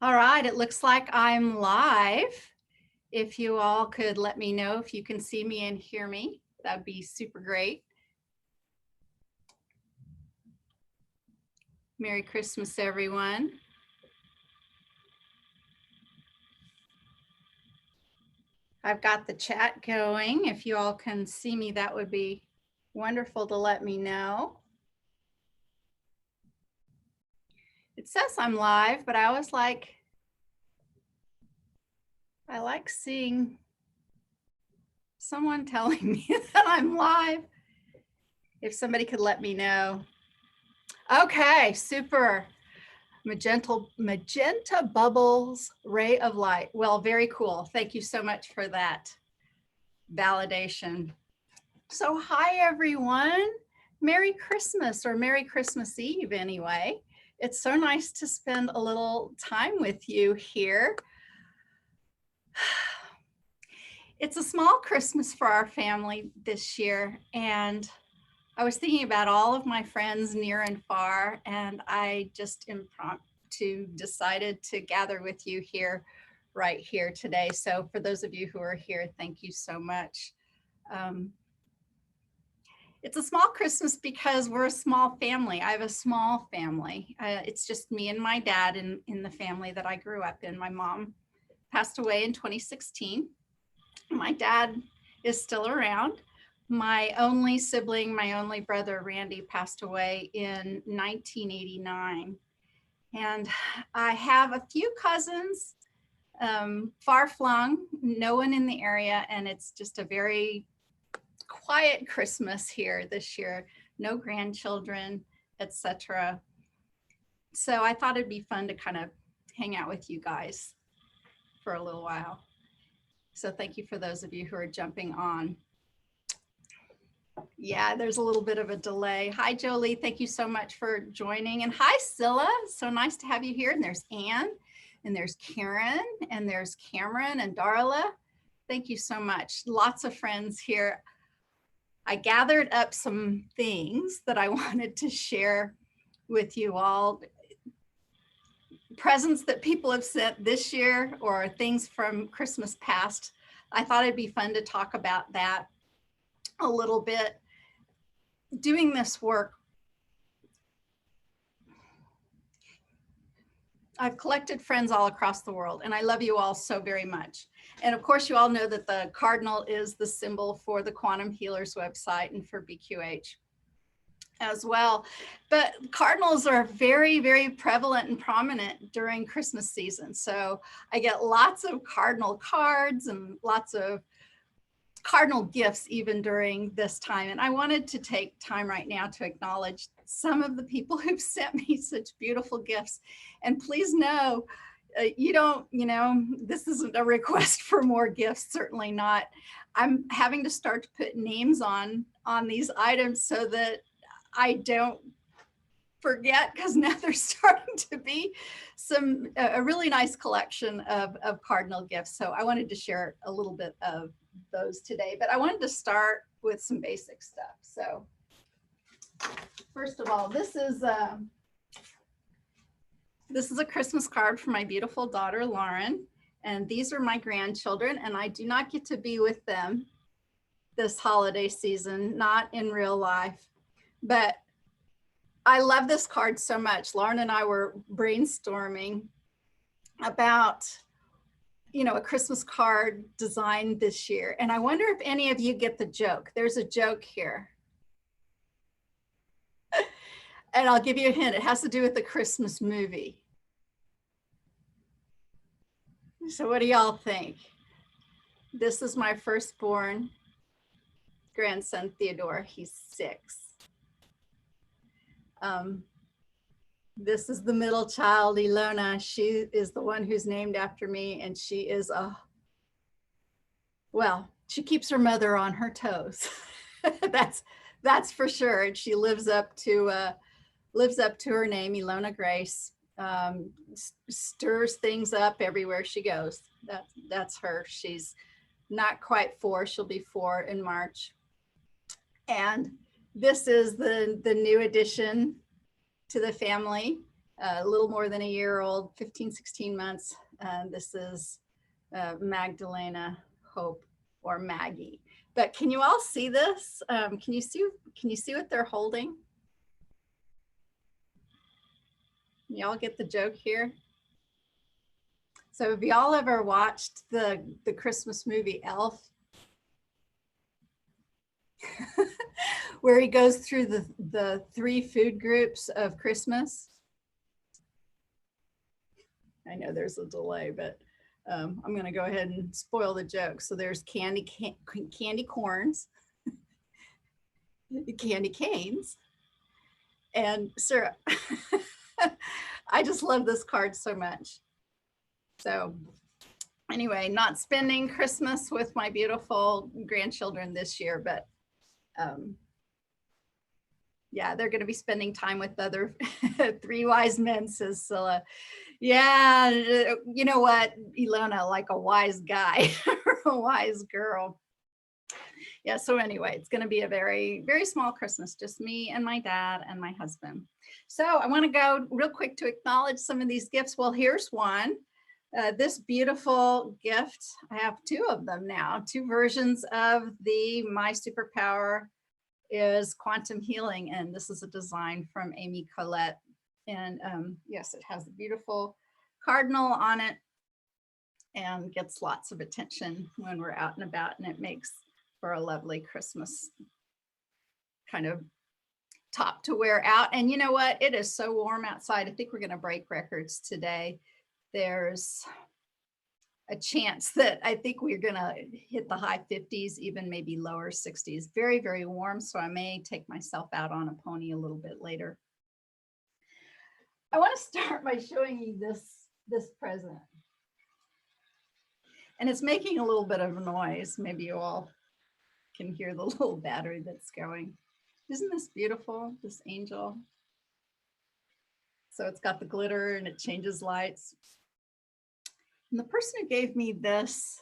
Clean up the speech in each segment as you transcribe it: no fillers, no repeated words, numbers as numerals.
All right, it looks like I'm live. If you all could let me know if you can see me and hear me, that'd be super great. Merry Christmas, everyone. I've got the chat going. If you all can see me, that would be wonderful to let me know. It says I'm live, but I like seeing someone telling me that I'm live. If somebody could let me know. Okay, super. Magenta bubbles, ray of light. Well, very cool. Thank you so much for that validation. So hi, everyone. Merry Christmas, or Merry Christmas Eve anyway. It's so nice to spend a little time with you here. It's a small Christmas for our family this year, and I was thinking about all of my friends near and far, and I just impromptu decided to gather with you here, right here today. So for those of you who are here, thank you so much. It's a small Christmas because we're a small family. I have a small family. It's just me and my dad in the family that I grew up in. My mom passed away in 2016. My dad is still around. My only sibling, my only brother, Randy, passed away in 1989. And I have a few cousins, far flung, no one in the area, and it's just a very quiet Christmas here this year. No grandchildren, etc. So I thought it'd be fun to kind of hang out with you guys for a little while. So thank you for those of you who are jumping on. Yeah, there's a little bit of a delay. Hi, Jolie. Thank you so much for joining. And hi, Scylla. So nice to have you here. And there's Anne, and there's Karen, and there's Cameron and Darla. Thank you so much. Lots of friends here. I gathered up some things that I wanted to share with you all. Presents that people have sent this year or things from Christmas past. I thought it'd be fun to talk about that a little bit. Doing this work, I've collected friends all across the world, and I love you all so very much. And of course, you all know that the cardinal is the symbol for the Quantum Healers website and for BQH as well. But cardinals are very, very prevalent and prominent during Christmas season. So I get lots of cardinal cards and lots of cardinal gifts even during this time. And I wanted to take time right now to acknowledge some of the people who've sent me such beautiful gifts. And please know, this isn't a request for more gifts, certainly not. I'm having to start to put names on these items so that I don't forget, because now there's starting to be a really nice collection of cardinal gifts. So I wanted to share a little bit of those today, but I wanted to start with some basic stuff. So first of all, this is a Christmas card for my beautiful daughter, Lauren. And these are my grandchildren, and I do not get to be with them this holiday season, not in real life. But I love this card so much. Lauren and I were brainstorming about, a Christmas card design this year. And I wonder if any of you get the joke. There's a joke here. And I'll give you a hint. It has to do with the Christmas movie. So what do y'all think? This is my firstborn grandson, Theodore. He's 6. This is the middle child, Ilona. She is the one who's named after me, and she is she keeps her mother on her toes. that's for sure. And she lives up to her name, Ilona Grace. Stirs things up everywhere she goes. That's her. She's not quite 4. She'll be 4 in March. And this is the new addition to the family. a little more than a year old, 15, 16 months. This is Magdalena, Hope, or Maggie. But can you all see this? Can you see what they're holding? Y'all get the joke here? So have y'all ever watched the Christmas movie Elf? Where he goes through the 3 food groups of Christmas? I know there's a delay, but I'm going to go ahead and spoil the joke. So there's candy corns, candy canes, and syrup. I just love this card so much. So anyway, not spending Christmas with my beautiful grandchildren this year, but yeah, they're going to be spending time with other 3 wise men, says Scylla. Yeah, you know what, Ilona, like a wise guy or a wise girl. Yeah, so anyway, it's going to be a very, very small Christmas, just me and my dad and my husband. So I want to go real quick to acknowledge some of these gifts. Well, here's one. This beautiful gift, I have 2 of them now, 2 versions of the My Superpower is Quantum Healing. And this is a design from Amy Collette. And yes, it has a beautiful cardinal on it and gets lots of attention when we're out and about, and it makes for a lovely Christmas kind of top to wear out. And you know what? It is so warm outside. I think we're going to break records today. There's a chance that I think we're going to hit the high 50s, even maybe lower 60s. Very, very warm. So I may take myself out on a pony a little bit later. I want to start by showing you this present. And it's making a little bit of a noise. Maybe you all can hear the little battery that's going. Isn't this beautiful, this angel? So it's got the glitter and it changes lights. And the person who gave me this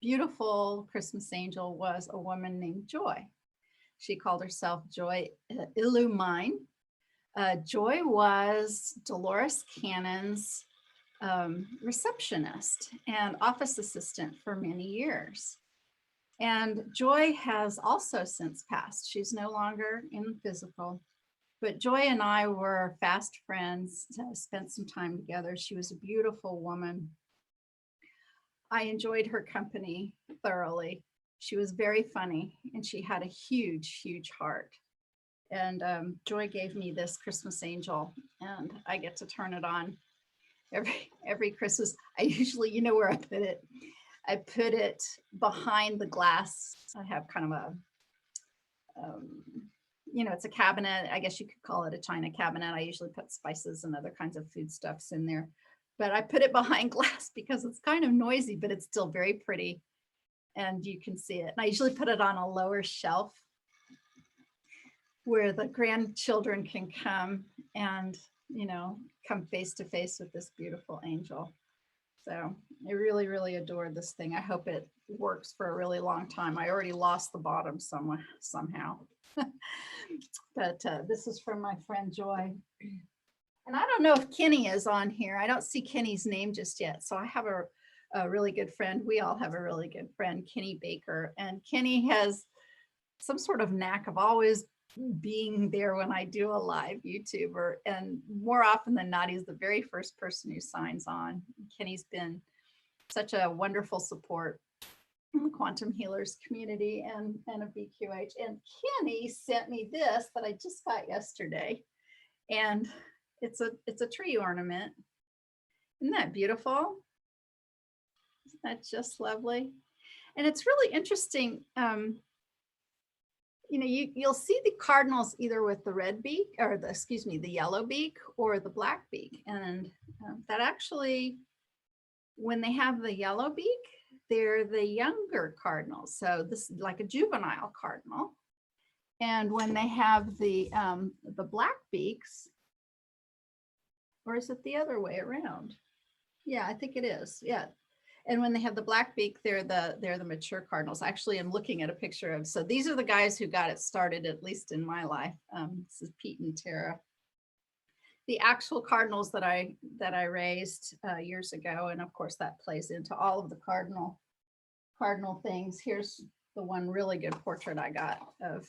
beautiful Christmas angel was a woman named Joy. She called herself Joy Illumine. Joy was Dolores Cannon's receptionist and office assistant for many years. And Joy has also since passed. She's no longer in physical, but Joy and I were fast friends, spent some time together. She was a beautiful woman. I enjoyed her company thoroughly. She was very funny and she had a huge, huge heart. And Joy gave me this Christmas angel and I get to turn it on every Christmas. I usually, you know where I put it? I put it behind the glass. I have kind of a, you know, it's a cabinet. I guess you could call it a china cabinet. I usually put spices and other kinds of foodstuffs in there, but I put it behind glass because it's kind of noisy, but it's still very pretty and you can see it. And I usually put it on a lower shelf where the grandchildren can come and, you know, come face to face with this beautiful angel. So I really, really adore this thing. I hope it works for a really long time. I already lost the bottom somehow. But this is from my friend Joy. And I don't know if Kenny is on here. I don't see Kenny's name just yet. So I have a really good friend. We all have a really good friend, Kenny Baker. And Kenny has some sort of knack of always being there when I do a live YouTuber, and more often than not, he's the very first person who signs on. Kenny's been such a wonderful support in the quantum healers community and of BQH. And Kenny sent me this that I just got yesterday, and it's a tree ornament. Isn't that beautiful? Isn't that just lovely? And it's really interesting. You know, you'll see the cardinals either with the red beak or the yellow beak or the black beak. And that actually, when they have the yellow beak, they're the younger cardinals. So this is like a juvenile cardinal. And when they have the black beaks, or is it the other way around? Yeah, I think it is. Yeah. And when they have the black beak, they're the mature cardinals. Actually, I'm looking at a picture of, so these are the guys who got it started, at least in my life. This is Pete and Tara. the actual cardinals that I raised years ago. And of course that plays into all of the cardinal things. Here's the one really good portrait I got of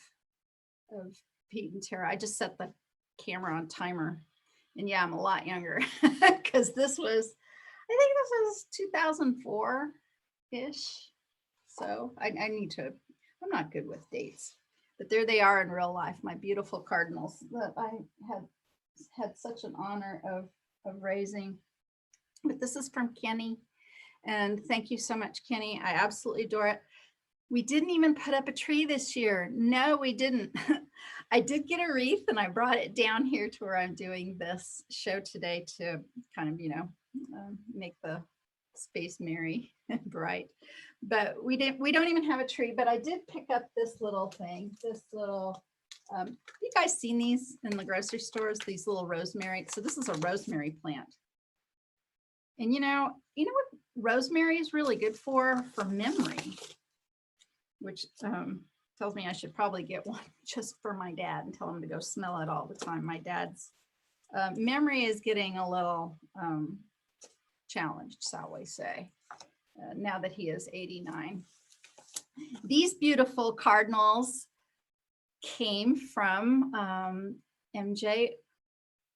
Pete and Tara. I just set the camera on timer, and yeah, I'm a lot younger because this was, I think this was 2004-ish. So I need to, I'm not good with dates, but there they are in real life, my beautiful cardinals that I had such an honor of raising. But this is from Kenny, and thank you so much, Kenny. I absolutely adore it. We didn't even put up a tree this year. No, we didn't. I did get a wreath, and I brought it down here to where I'm doing this show today to kind of, make the space merry and bright. But we don't even have a tree, but I did pick up this little thing, this little, you guys seen these in the grocery stores, these little rosemary. So this is a rosemary plant. And you know what rosemary is really good for memory, which tells me I should probably get one just for my dad and tell him to go smell it all the time. My dad's memory is getting a little challenged, shall we say, now that he is 89. These beautiful cardinals came from MJ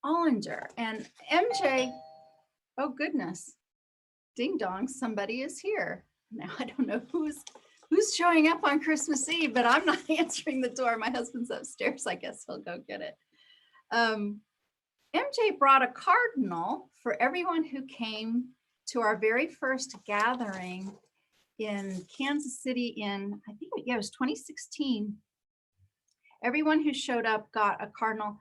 Ollinger. And MJ, oh goodness, ding dong, somebody is here. Now I don't know who's showing up on Christmas Eve, but I'm not answering the door. My husband's upstairs. I guess he'll go get it. MJ brought a cardinal for everyone who came to our very first gathering in Kansas City in, I think it was 2016. Everyone who showed up got a cardinal.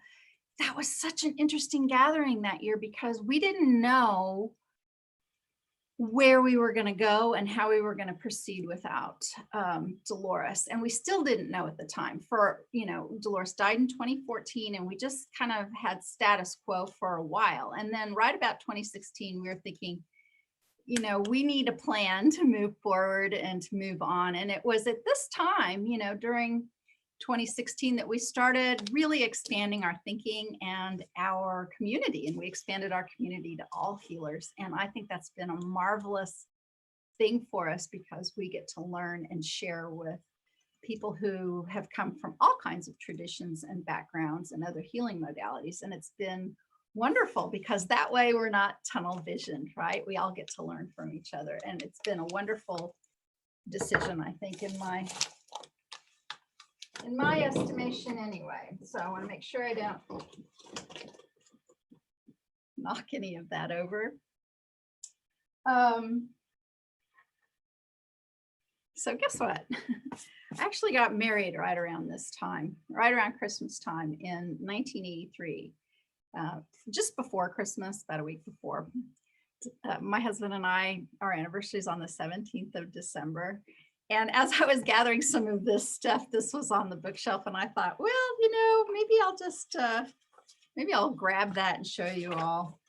That was such an interesting gathering that year because we didn't know where we were going to go and how we were going to proceed without Dolores. And we still didn't know at the time. Dolores died in 2014, and we just kind of had status quo for a while. And then right about 2016, we were thinking, we need a plan to move forward and to move on. And it was at this time, during 2016 that we started really expanding our thinking and our community, and we expanded our community to all healers. And I think that's been a marvelous thing for us because we get to learn and share with people who have come from all kinds of traditions and backgrounds and other healing modalities. And it's been wonderful because that way we're not tunnel visioned, right? We all get to learn from each other. And it's been a wonderful decision, I think, in my estimation anyway. So I want to make sure I don't knock any of that over. So guess what? I actually got married right around this time, right around Christmas time in 1983, just before Christmas, about a week before. My husband and I, our anniversary is on the 17th of December. And as I was gathering some of this stuff, this was on the bookshelf, and I thought, well, maybe I'll just, maybe I'll grab that and show you all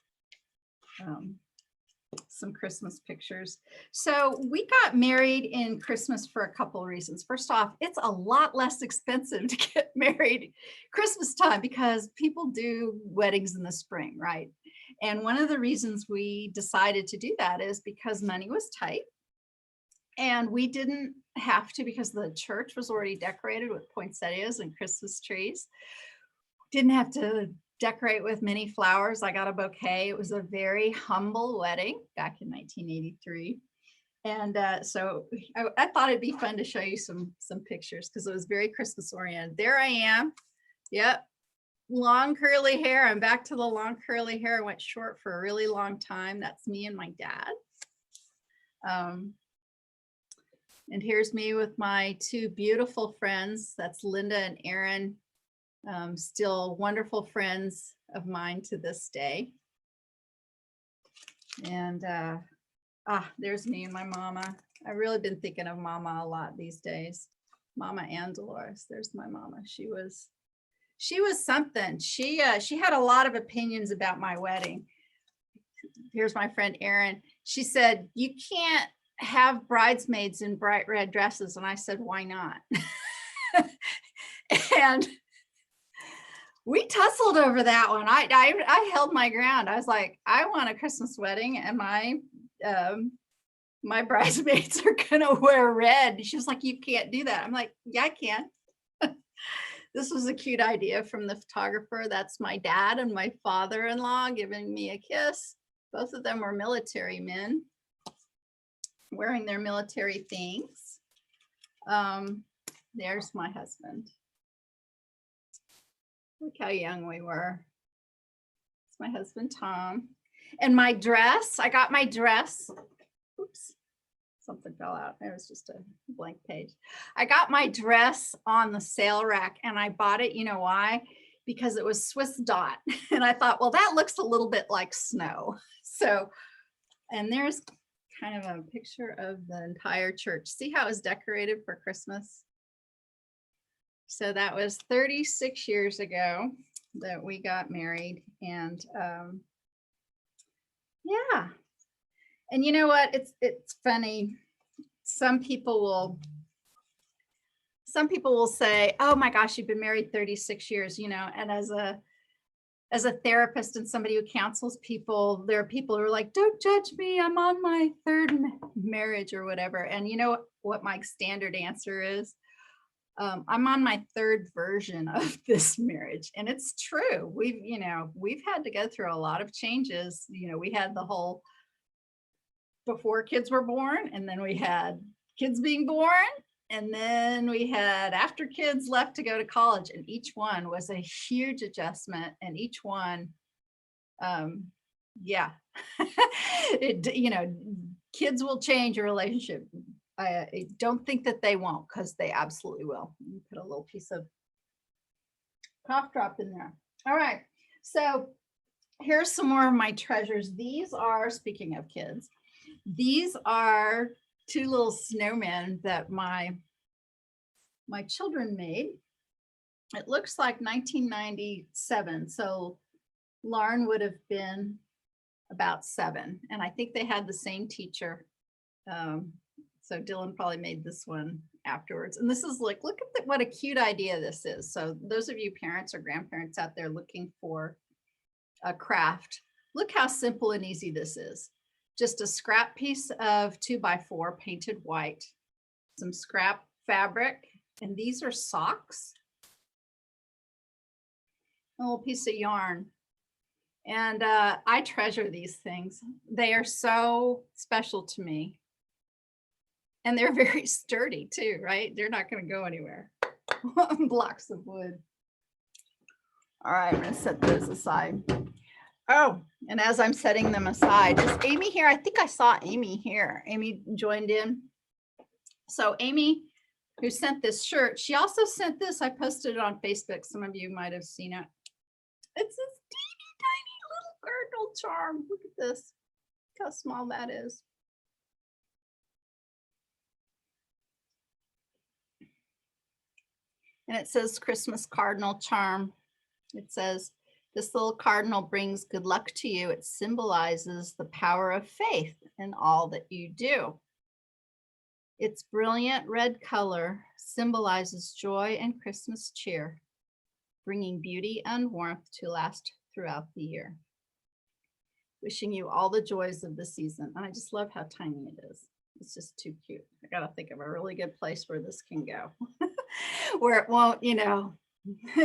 some Christmas pictures. So we got married in Christmas for a couple of reasons. First off, it's a lot less expensive to get married Christmas time because people do weddings in the spring, right? And one of the reasons we decided to do that is because money was tight. And we didn't have to because the church was already decorated with poinsettias and Christmas trees. Didn't have to decorate with many flowers. I got a bouquet. It was a very humble wedding back in 1983. And so I thought it'd be fun to show you some pictures because it was very Christmas oriented. There I am. Yep. Long curly hair. I'm back to the long curly hair. I went short for a really long time. That's me and my dad. And here's me with my two beautiful friends. That's Linda and Aaron, still wonderful friends of mine to this day. And there's me and my mama. I've really been thinking of mama a lot these days. Mama and Dolores. There's my mama. She was something. She had a lot of opinions about my wedding. Here's my friend Erin. She said, "You can't have bridesmaids in bright red dresses." And I said, "Why not?" And We tussled over that one. I held my ground. I was like, I want a Christmas wedding, and my bridesmaids are gonna wear red. She was like, you can't do that. I'm like, yeah, I can. This was a cute idea from the photographer. That's my dad and my father-in-law giving me a kiss. Both of them were military men wearing their military things. There's my husband. Look how young we were. It's my husband, Tom. And my dress, I got my dress. Oops, something fell out. It was just a blank page. I got my dress on the sale rack, and I bought it, you know why? Because it was Swiss dot. And I thought, well, that looks a little bit like snow. So, and there's kind of a picture of the entire church. See how it was decorated for Christmas? So that was 36 years ago that we got married. And yeah. And you know what? It's funny. Some people will say, oh my gosh, you've been married 36 years, you know, and as a therapist and somebody who counsels people, there are people who are like, don't judge me, I'm on my third marriage or whatever. And you know what my standard answer is? I'm on my third version of this marriage. And it's true. We've had to go through a lot of changes. You know, we had the whole before kids were born, and then we had kids being born, and then we had after kids left to go to college, and each one was a huge adjustment, and each one, yeah, kids will change your relationship. I don't think that they won't, because they absolutely will. You put a little piece of cough drop in there. All right, so here's some more of my treasures. These are, speaking of kids, these are two little snowmen that my children made. It looks like 1997. So Lauren would have been about 7. And I think they had the same teacher. So Dylan probably made this one afterwards. And this is like, look at what a cute idea this is. So those of you parents or grandparents out there looking for a craft, look how simple and easy this is. Just a scrap piece of 2x4 painted white, some scrap fabric, and these are socks, a little piece of yarn. And I treasure these things. They are so special to me. And they're very sturdy too, right? They're not going to go anywhere. Blocks of wood. All right, I'm going to set those aside. Oh, and as I'm setting them aside, is Amy here? I think I saw Amy here. Amy joined in. So Amy, who sent this shirt, she also sent this. I posted it on Facebook. Some of you might have seen it. It's this teeny tiny little cardinal charm. Look at this. Look how small that is. And it says Christmas Cardinal Charm. It says, this little cardinal brings good luck to you. It symbolizes the power of faith in all that you do. Its brilliant red color symbolizes joy and Christmas cheer, bringing beauty and warmth to last throughout the year. Wishing you all the joys of the season. And I just love how tiny it is. It's just too cute. I got to think of a really good place where this can go, where it won't,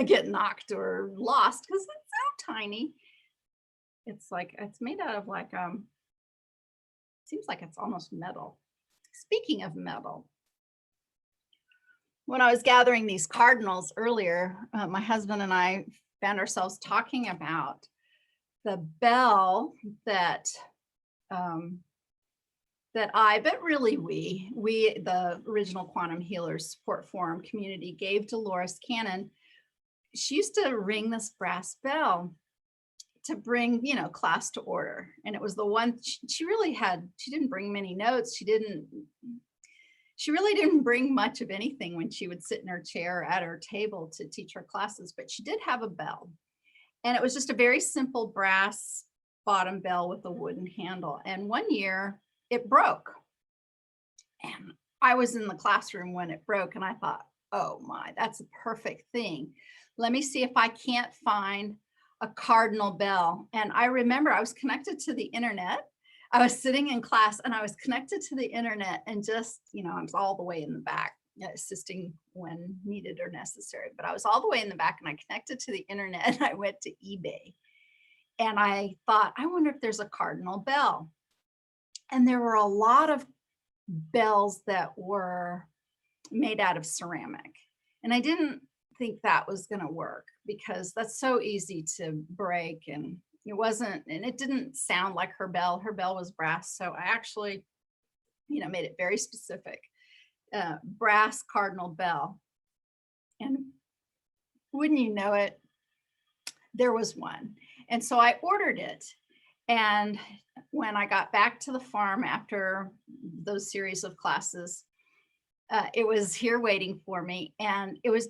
get knocked or lost, because it's so tiny. It's like, it's made out of like, seems like it's almost metal. Speaking of metal, when I was gathering these cardinals earlier, my husband and I found ourselves talking about the bell that but really we, the original Quantum Healers Support Forum community, gave Dolores Cannon. She used to ring this brass bell to bring, class to order. And it was the one she didn't bring many notes. She really didn't bring much of anything when she would sit in her chair at her table to teach her classes, but she did have a bell. And it was just a very simple brass bottom bell with a wooden handle. And one year it broke. And I was in the classroom when it broke, and I thought, oh my, that's a perfect thing. let me see if I can't find a Cardinal Bell. And I remember I was connected to the internet. I was sitting in class and I was connected to the internet and just, I was all the way in the back, assisting when needed or necessary. But I was all the way in the back and I connected to the internet and I went to eBay. And I thought, I wonder if there's a Cardinal Bell. And there were a lot of bells that were made out of ceramic. And I didn't think that was going to work because that's so easy to break, and it didn't sound like her bell. Her bell was brass. So I actually, made it very specific, brass Cardinal Bell. And wouldn't you know it, there was one. And so I ordered it. And when I got back to the farm after those series of classes, it was here waiting for me. And it was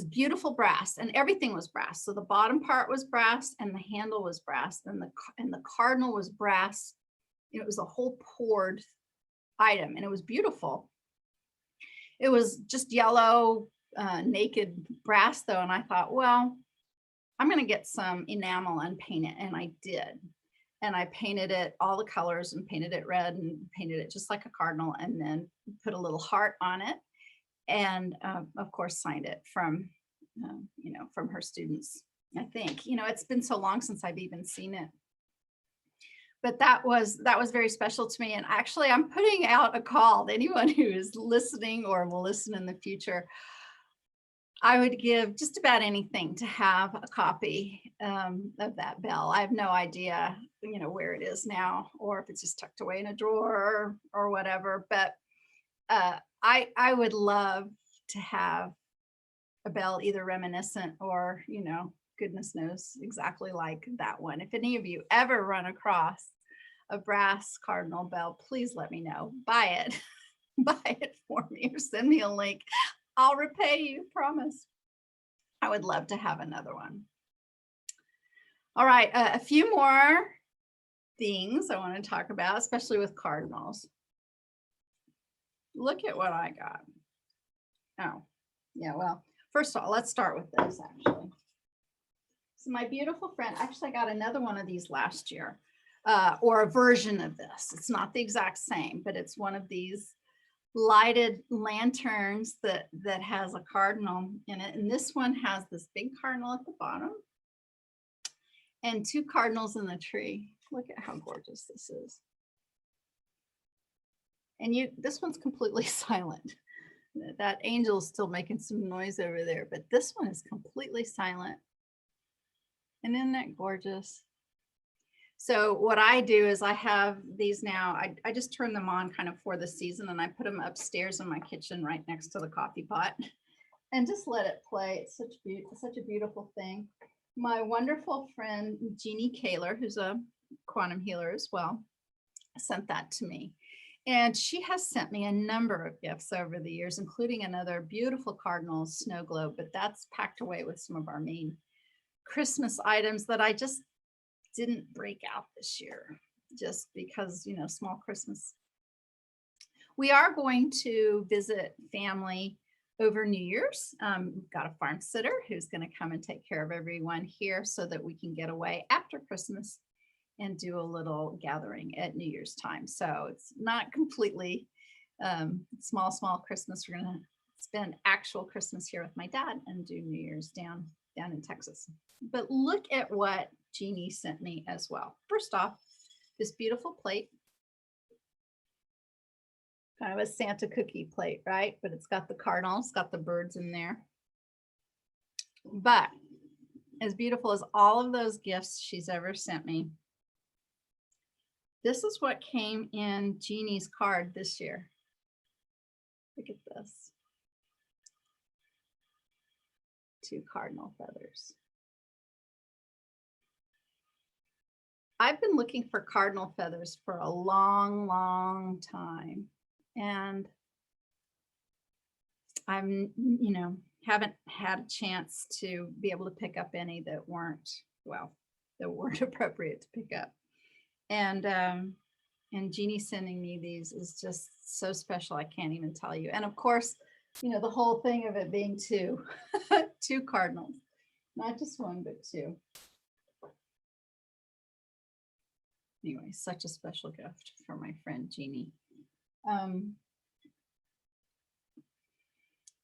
beautiful brass, and everything was brass. So the bottom part was brass and the handle was brass, and the cardinal was brass. It was a whole poured item, and it was beautiful. It was just yellow, naked brass though. And I thought, well, I'm going to get some enamel and paint it. And I did. And I painted it all the colors and painted it red and painted it just like a cardinal, and then put a little heart on it. And of course, signed it from her students, I think. It's been so long since I've even seen it. But that was very special to me. And actually, I'm putting out a call to anyone who is listening or will listen in the future. I would give just about anything to have a copy of that bell. I have no idea, where it is now, or if it's just tucked away in a drawer or whatever. But I would love to have a bell either reminiscent or, goodness knows exactly like that one. If any of you ever run across a brass Cardinal Bell, please let me know. Buy it. Buy it for me or send me a link. I'll repay you, promise. I would love to have another one. All right, a few more things I want to talk about, especially with cardinals. Look at what I got. Oh, yeah, well, first of all, let's start with this actually. So my beautiful friend, actually I got another one of these last year, or a version of this. It's not the exact same, but it's one of these lighted lanterns that has a cardinal in it. And this one has this big cardinal at the bottom and two cardinals in the tree. Look at how gorgeous this is. And this one's completely silent. That angel is still making some noise over there, but this one is completely silent. And isn't that gorgeous? So what I do is I have these now, I just turn them on kind of for the season, and I put them upstairs in my kitchen right next to the coffee pot and just let it play. It's such a beautiful thing. My wonderful friend, Jeannie Kaler, who's a quantum healer as well, sent that to me. And she has sent me a number of gifts over the years, including another beautiful cardinal snow globe, but that's packed away with some of our main Christmas items that I just didn't break out this year just because, small Christmas. We are going to visit family over New Year's. We've got a farm sitter who's going to come and take care of everyone here so that we can get away after Christmas and do a little gathering at New Year's time. So it's not completely small Christmas. We're going to spend actual Christmas here with my dad and do New Year's down in Texas. But look at what Jeannie sent me as well. First off, this beautiful plate, kind of a Santa cookie plate, right? But it's got the cardinals, it's got the birds in there. But as beautiful as all of those gifts she's ever sent me, this is what came in Jeannie's card this year. Look at this. 2 cardinal feathers. I've been looking for cardinal feathers for a long time, and I'm, haven't had a chance to be able to pick up any that weren't appropriate to pick up. And Jeannie sending me these is just so special. I can't even tell you. And of course, the whole thing of it being two cardinals. Not just one, but two. Anyway, such a special gift for my friend Jeannie.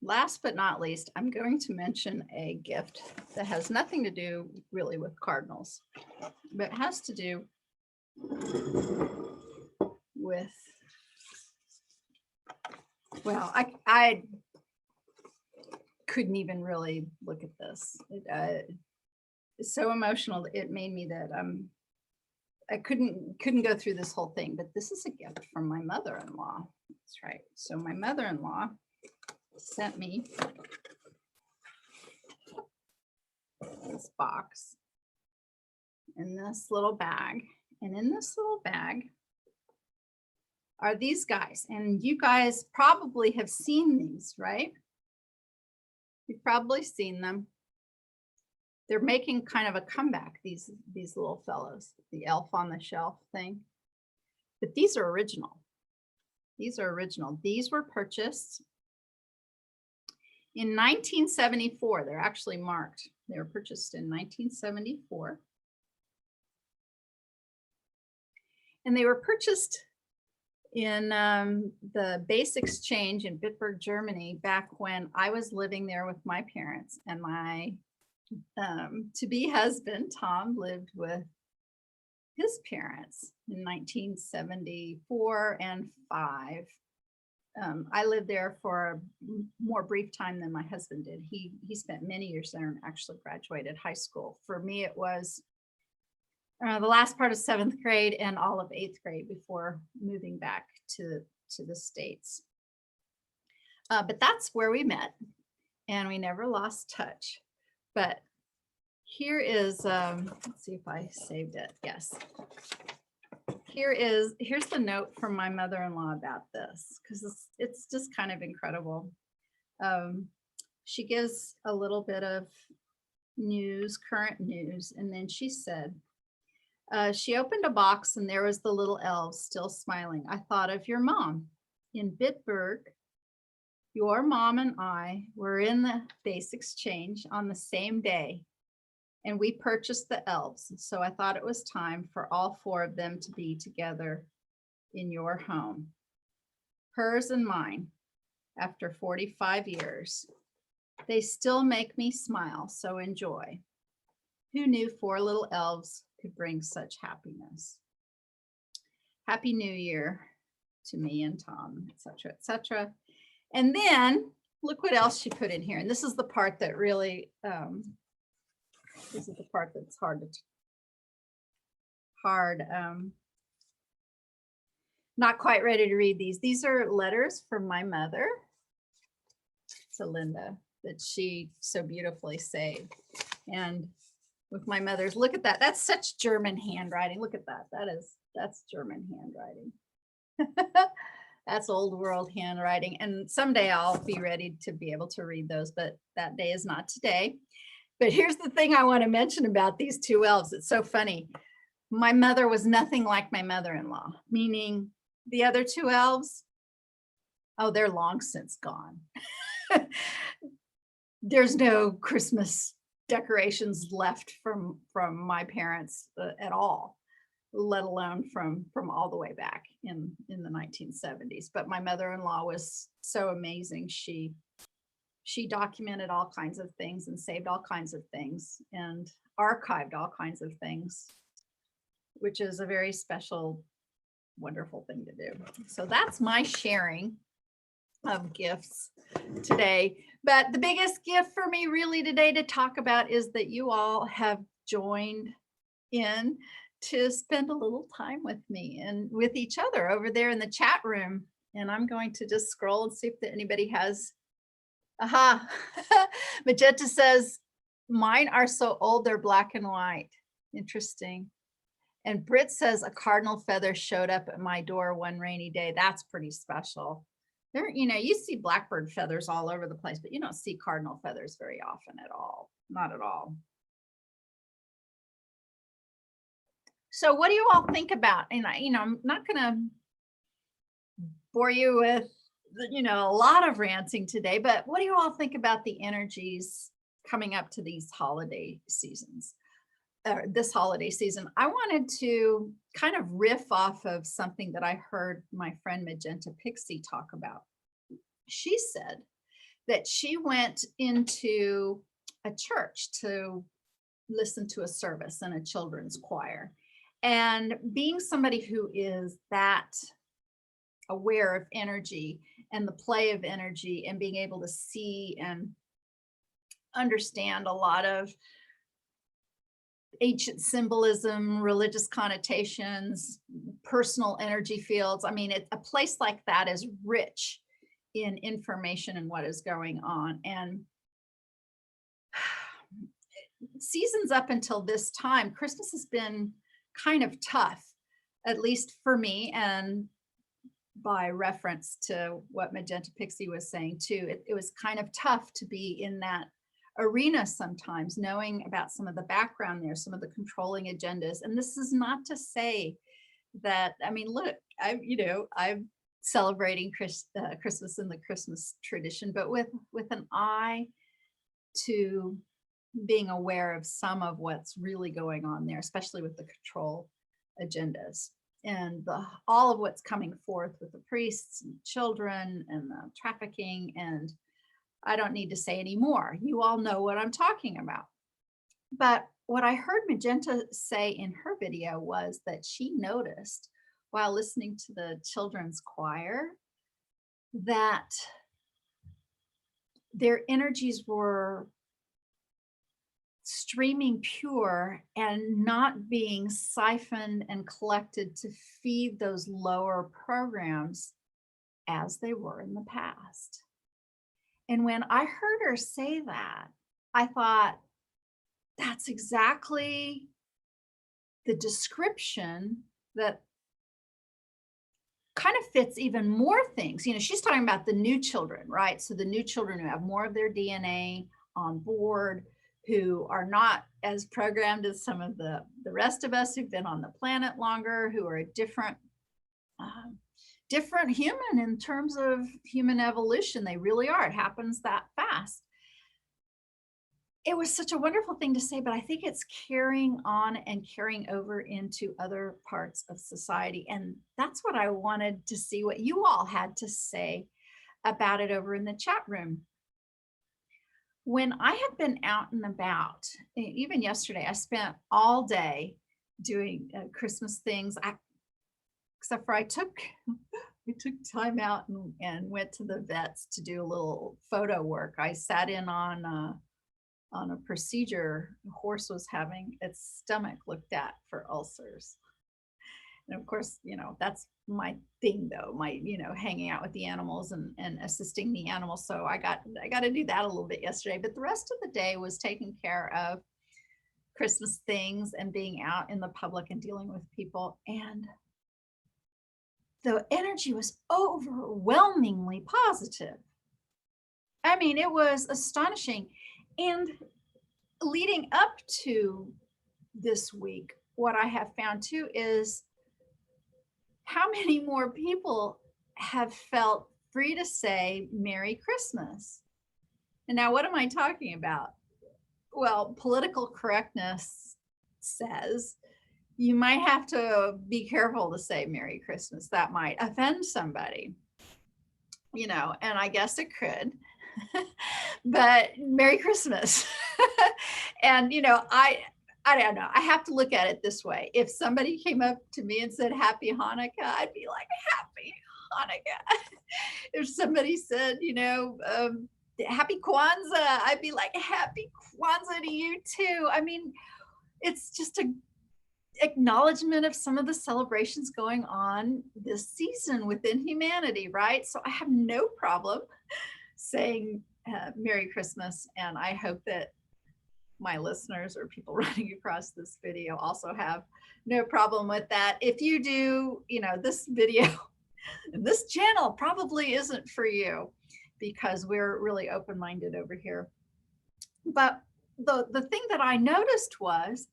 Last but not least, I'm going to mention a gift that has nothing to do really with cardinals, but it has to do with, well, I couldn't even really look at this. It's so emotional. It made me that I couldn't go through this whole thing, but this is a gift from my mother-in-law. That's right. So my mother-in-law sent me this box in this little bag. And in this little bag are these guys. And you guys probably have seen these, right? You've probably seen them. They're making kind of a comeback, these little fellows, the elf on the shelf thing. But these are original. These are original. These were purchased in 1974. They're actually marked. They were purchased in 1974. And they were purchased in the Base Exchange in Bitburg, Germany, back when I was living there with my parents, and my to-be husband, Tom, lived with his parents in 1974 and 5. I lived there for a more brief time than my husband did. He spent many years there and actually graduated high school. For me, it was the last part of 7th grade and all of 8th grade before moving back to the States. But that's where we met, and we never lost touch. But here is, let's see if I saved it. Yes. Here's the note from my mother-in-law about this, because it's just kind of incredible. She gives a little bit of news, current news, and then she said, she opened a box and there was the Little Elves still smiling. I thought of your mom. In Bitburg, your mom and I were in the Base Exchange on the same day, and we purchased the elves. So I thought it was time for all 4 of them to be together in your home, hers and mine, after 45 years. They still make me smile, so enjoy. Who knew 4 little elves could bring such happiness? Happy New Year to me and Tom, etc., etc. And then look what else she put in here. And this is the part that really, this is the part that's not quite ready to read these. These are letters from my mother to Linda that she so beautifully saved. And with my mother's, look at that. That's such German handwriting. Look at that. That's German handwriting. That's old world handwriting. And someday I'll be ready to be able to read those, but that day is not today. But here's the thing I want to mention about these 2 elves. It's so funny. My mother was nothing like my mother-in-law, meaning the other 2 elves, oh, they're long since gone. There's no Christmas decorations left from my parents at all, let alone from all the way back in the 1970s. But my mother-in-law was so amazing. She documented all kinds of things and saved all kinds of things and archived all kinds of things, which is a very special, wonderful thing to do. So that's my sharing of gifts today. But the biggest gift for me really today to talk about is that you all have joined in to spend a little time with me and with each other over there in the chat room. And I'm going to just scroll and see if anybody has, aha, Magenta says, mine are so old, they're black and white. Interesting. And Britt says a cardinal feather showed up at my door one rainy day. That's pretty special. There, you see blackbird feathers all over the place, but you don't see cardinal feathers very often at all. Not at all. So what do you all think about? And I'm not going to bore you with, a lot of ranting today, but what do you all think about the energies coming up to these holiday seasons, this holiday season, I wanted to kind of riff off of something that I heard my friend Magenta Pixie talk about. She said that she went into a church to listen to a service in a children's choir. And being somebody who is that aware of energy and the play of energy and being able to see and understand a lot of ancient symbolism, religious connotations, personal energy fields. I mean, a place like that is rich in information and what is going on. And seasons up until this time, Christmas has been kind of tough, at least for me, and by reference to what Magenta Pixie was saying too. It was kind of tough to be in that arena sometimes, knowing about some of the background there, some of the controlling agendas. And this is not to say that, I mean, look, I'm celebrating Christmas in the Christmas tradition, but with an eye to being aware of some of what's really going on there, especially with the control agendas and all of what's coming forth with the priests and children and the trafficking. And I don't need to say any more. You all know what I'm talking about. But what I heard Magenta say in her video was that she noticed while listening to the children's choir that their energies were streaming pure and not being siphoned and collected to feed those lower programs as they were in the past. And when I heard her say that, I thought, that's exactly the description that kind of fits even more things. She's talking about the new children, right? So the new children who have more of their DNA on board, who are not as programmed as some of the rest of us who've been on the planet longer, who are a different human in terms of human evolution. They really are. It happens that fast. It was such a wonderful thing to say, but I think it's carrying on and carrying over into other parts of society. And that's what I wanted to see what you all had to say about it over in the chat room. When I have been out and about, even yesterday, I spent all day doing Christmas things, except for I took time out and went to the vets to do a little photo work. I sat in on a procedure the horse was having its stomach looked at for ulcers. And of course, that's my thing though, hanging out with the animals and assisting the animals. So I got to do that a little bit yesterday, but the rest of the day was taking care of Christmas things and being out in the public and dealing with people. And the energy was overwhelmingly positive. I mean, it was astonishing. And leading up to this week, what I have found too is how many more people have felt free to say Merry Christmas. And now what am I talking about? Well, political correctness says you might have to be careful to say Merry Christmas. That might offend somebody, and I guess it could. But Merry Christmas. And I don't know. I have to look at it this way. If somebody came up to me and said Happy Hanukkah, I'd be like, Happy Hanukkah. If somebody said, Happy Kwanzaa, I'd be like, Happy Kwanzaa to you too. I mean, it's just a acknowledgement of some of the celebrations going on this season within humanity, right? So I have no problem saying Merry Christmas. And I hope that my listeners or people running across this video also have no problem with that. If you do, this video and this channel probably isn't for you because we're really open-minded over here. But the thing that I noticed was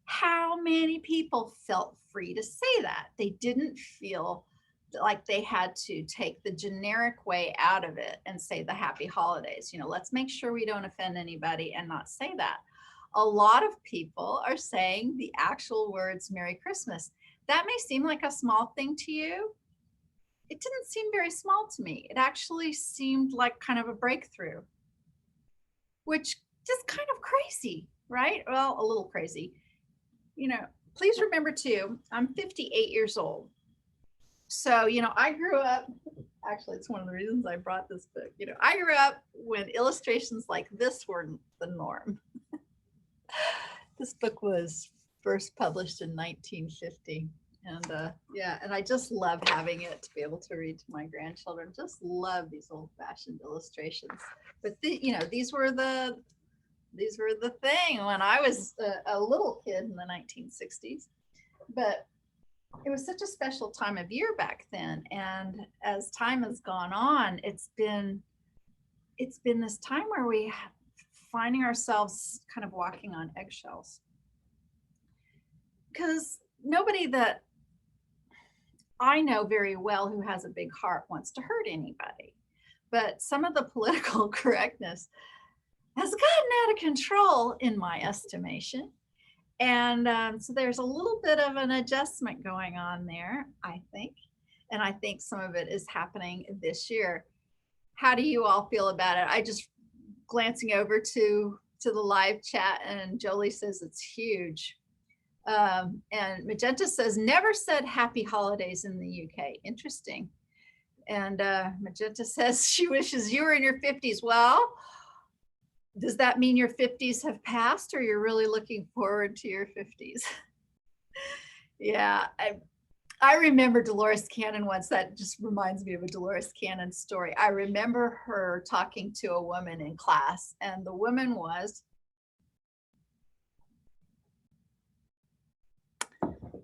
how many people felt free to say that. They didn't feel like they had to take the generic way out of it and say the happy holidays. Let's make sure we don't offend anybody and not say that. A lot of people are saying the actual words Merry Christmas. That may seem like a small thing to you. It didn't seem very small to me. It actually seemed like kind of a breakthrough, which just kind of crazy, right? Well, a little crazy. Please remember too, I'm 58 years old. So, I grew up, actually, it's one of the reasons I brought this book. I grew up when illustrations like this were the norm. This book was first published in 1950. And and I just love having it to be able to read to my grandchildren. Just love these old-fashioned illustrations. But these were the thing when I was a little kid in the 1960s. But it was such a special time of year back then. And as time has gone on, it's been this time where we finding ourselves kind of walking on eggshells. Because nobody that I know very well who has a big heart wants to hurt anybody. But some of the political correctness has gotten out of control in my estimation. And so there's a little bit of an adjustment going on there, I think. And I think some of it is happening this year. How do you all feel about it? I just glancing over to the live chat, and Jolie says it's huge. And Magenta says, never said happy holidays in the UK. Interesting. And Magenta says she wishes you were in your 50s. Well, does that mean your 50s have passed, or you're really looking forward to your 50s? Yeah, I remember Dolores Cannon once. That just reminds me of a Dolores Cannon story. I remember her talking to a woman in class, and the woman was,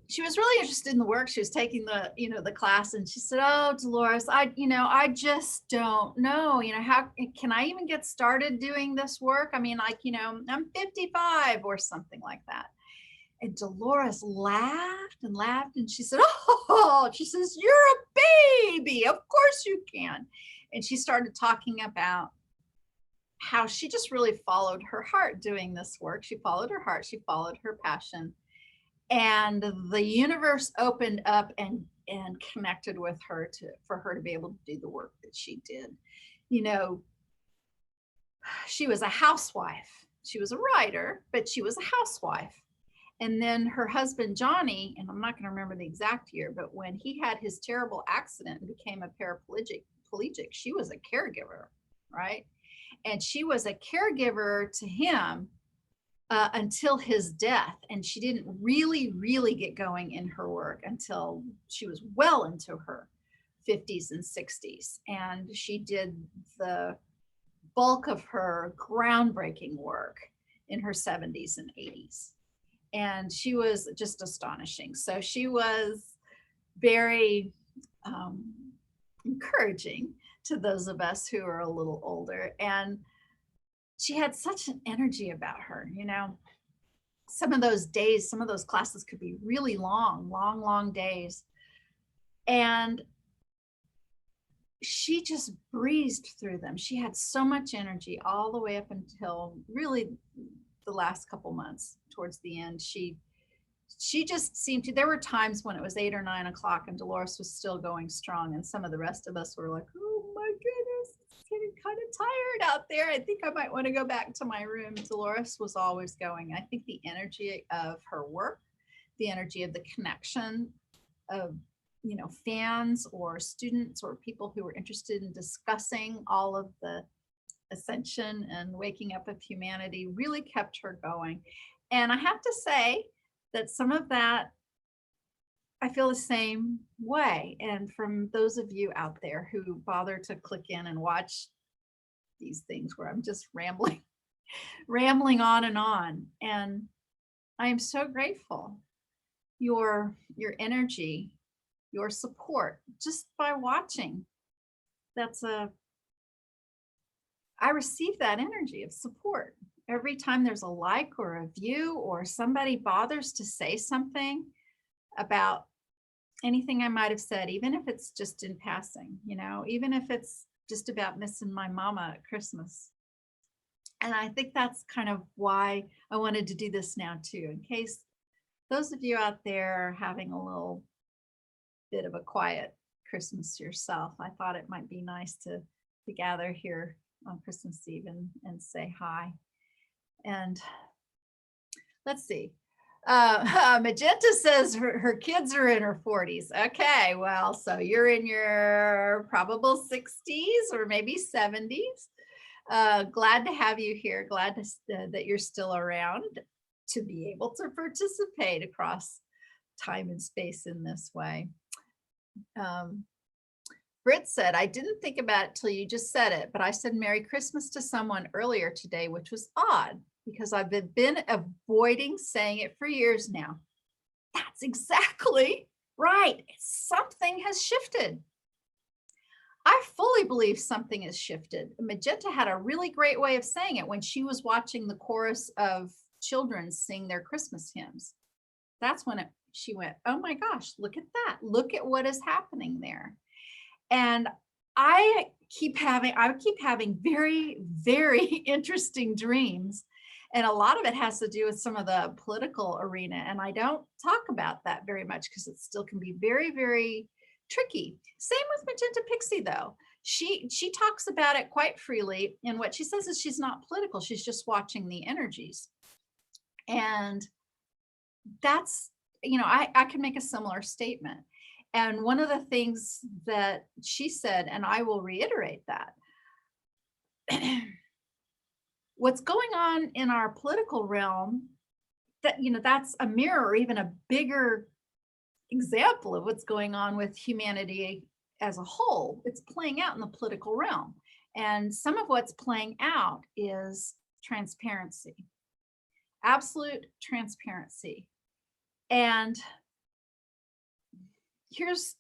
she was really interested in the work. She was taking the class, and she said, "Oh, Dolores, I just don't know, how can I even get started doing this work? I mean, I'm 55 or something like that." And Dolores laughed and laughed, and she said, "Oh," she says, "you're a baby. Of course you can." And she started talking about how she just really followed her heart doing this work. She followed her heart. She followed her passion. And the universe opened up and connected with her for her to be able to do the work that she did. She was a housewife. She was a writer, but she was a housewife. And then her husband, Johnny, and I'm not going to remember the exact year, but when he had his terrible accident and became a paraplegic, she was a caregiver, right? And she was a caregiver to him until his death. And she didn't really, really get going in her work until she was well into her 50s and 60s. And she did the bulk of her groundbreaking work in her 70s and 80s. And she was just astonishing. So she was very encouraging to those of us who are a little older. And she had such an energy about her. Some of those days, some of those classes could be really long days. And she just breezed through them. She had so much energy all the way up until really the last couple months. Towards the end, she just seemed to, there were times when it was 8 or 9 o'clock and Dolores was still going strong. And some of the rest of us were like, "Oh my goodness, it's getting kind of tired out there. I think I might want to go back to my room." Dolores was always going. I think the energy of her work, the energy of the connection of, fans or students or people who were interested in discussing all of the ascension and waking up of humanity really kept her going. And I have to say that some of that, I feel the same way. And from those of you out there who bother to click in and watch these things where I'm just rambling on and on. And I am so grateful. Your energy, your support, just by watching, I receive that energy of support. Every time there's a like or a view or somebody bothers to say something about anything I might have said, even if it's just in passing, even if it's just about missing my mama at Christmas. And I think that's kind of why I wanted to do this now too, in case those of you out there are having a little bit of a quiet Christmas yourself. I thought it might be nice to gather here on Christmas Eve and say hi. And let's see. Magenta says her kids are in her 40s. Okay, well, so you're in your probable 60s or maybe 70s. Glad to have you here. Glad that you're still around to be able to participate across time and space in this way. Britt said, I didn't think about it till you just said it, but I said Merry Christmas to someone earlier today, which was odd because I've been avoiding saying it for years now. That's exactly right. Something has shifted. I fully believe something has shifted. Magenta had a really great way of saying it when she was watching the chorus of children sing their Christmas hymns. That's when she went, oh my gosh, look at that. Look at what is happening there. And I keep having very, very interesting dreams. And a lot of it has to do with some of the political arena. And I don't talk about that very much because it still can be very, very tricky. Same with Magenta Pixie, though. She talks about it quite freely. And what she says is she's not political. She's just watching the energies. And that's, I can make a similar statement. And one of the things that she said, and I will reiterate that, what's going on in our political realm, that's a mirror or even a bigger example of what's going on with humanity as a whole. It's playing out in the political realm. And some of what's playing out is transparency, absolute transparency. And here's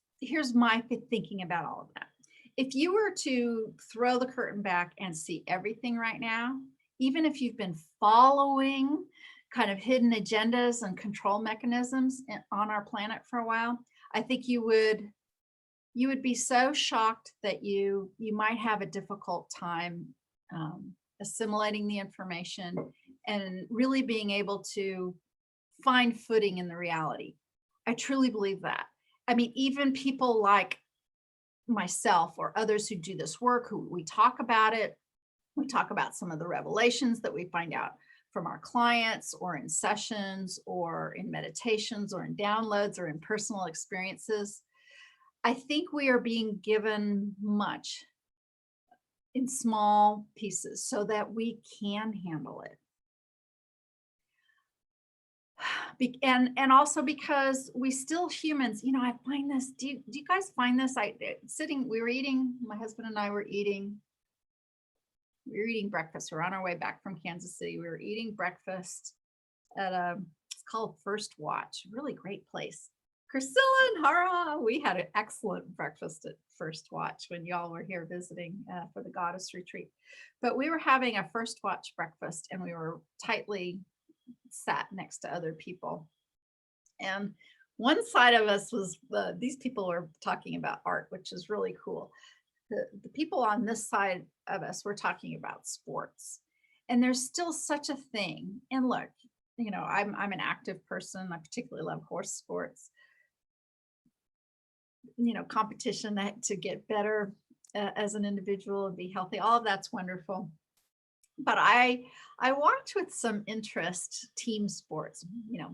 my thinking about all of that. If you were to throw the curtain back and see everything right now, even if you've been following kind of hidden agendas and control mechanisms on our planet for a while, I think you would be so shocked that you might have a difficult time assimilating the information and really being able to find footing in the reality. I truly believe that. I mean, even people like myself or others who do this work, who we talk about it, we talk about some of the revelations that we find out from our clients or in sessions or in meditations or in downloads or in personal experiences. I think we are being given much in small pieces so that we can handle it. And also because we still humans, I find this, do you guys find this? We were eating, my husband and I were eating breakfast. We're on our way back from Kansas City. We were eating breakfast at it's called First Watch, really great place. Priscilla and Hara, we had an excellent breakfast at First Watch when y'all were here visiting for the Goddess Retreat. But we were having a First Watch breakfast and we were tightly sat next to other people. And one side of us was, these people were talking about art, which is really cool. The people on this side of us were talking about sports. And there's still such a thing. And look, I'm an active person. I particularly love horse sports. Competition to get better as an individual and be healthy. All of that's wonderful. But I watch with some interest team sports,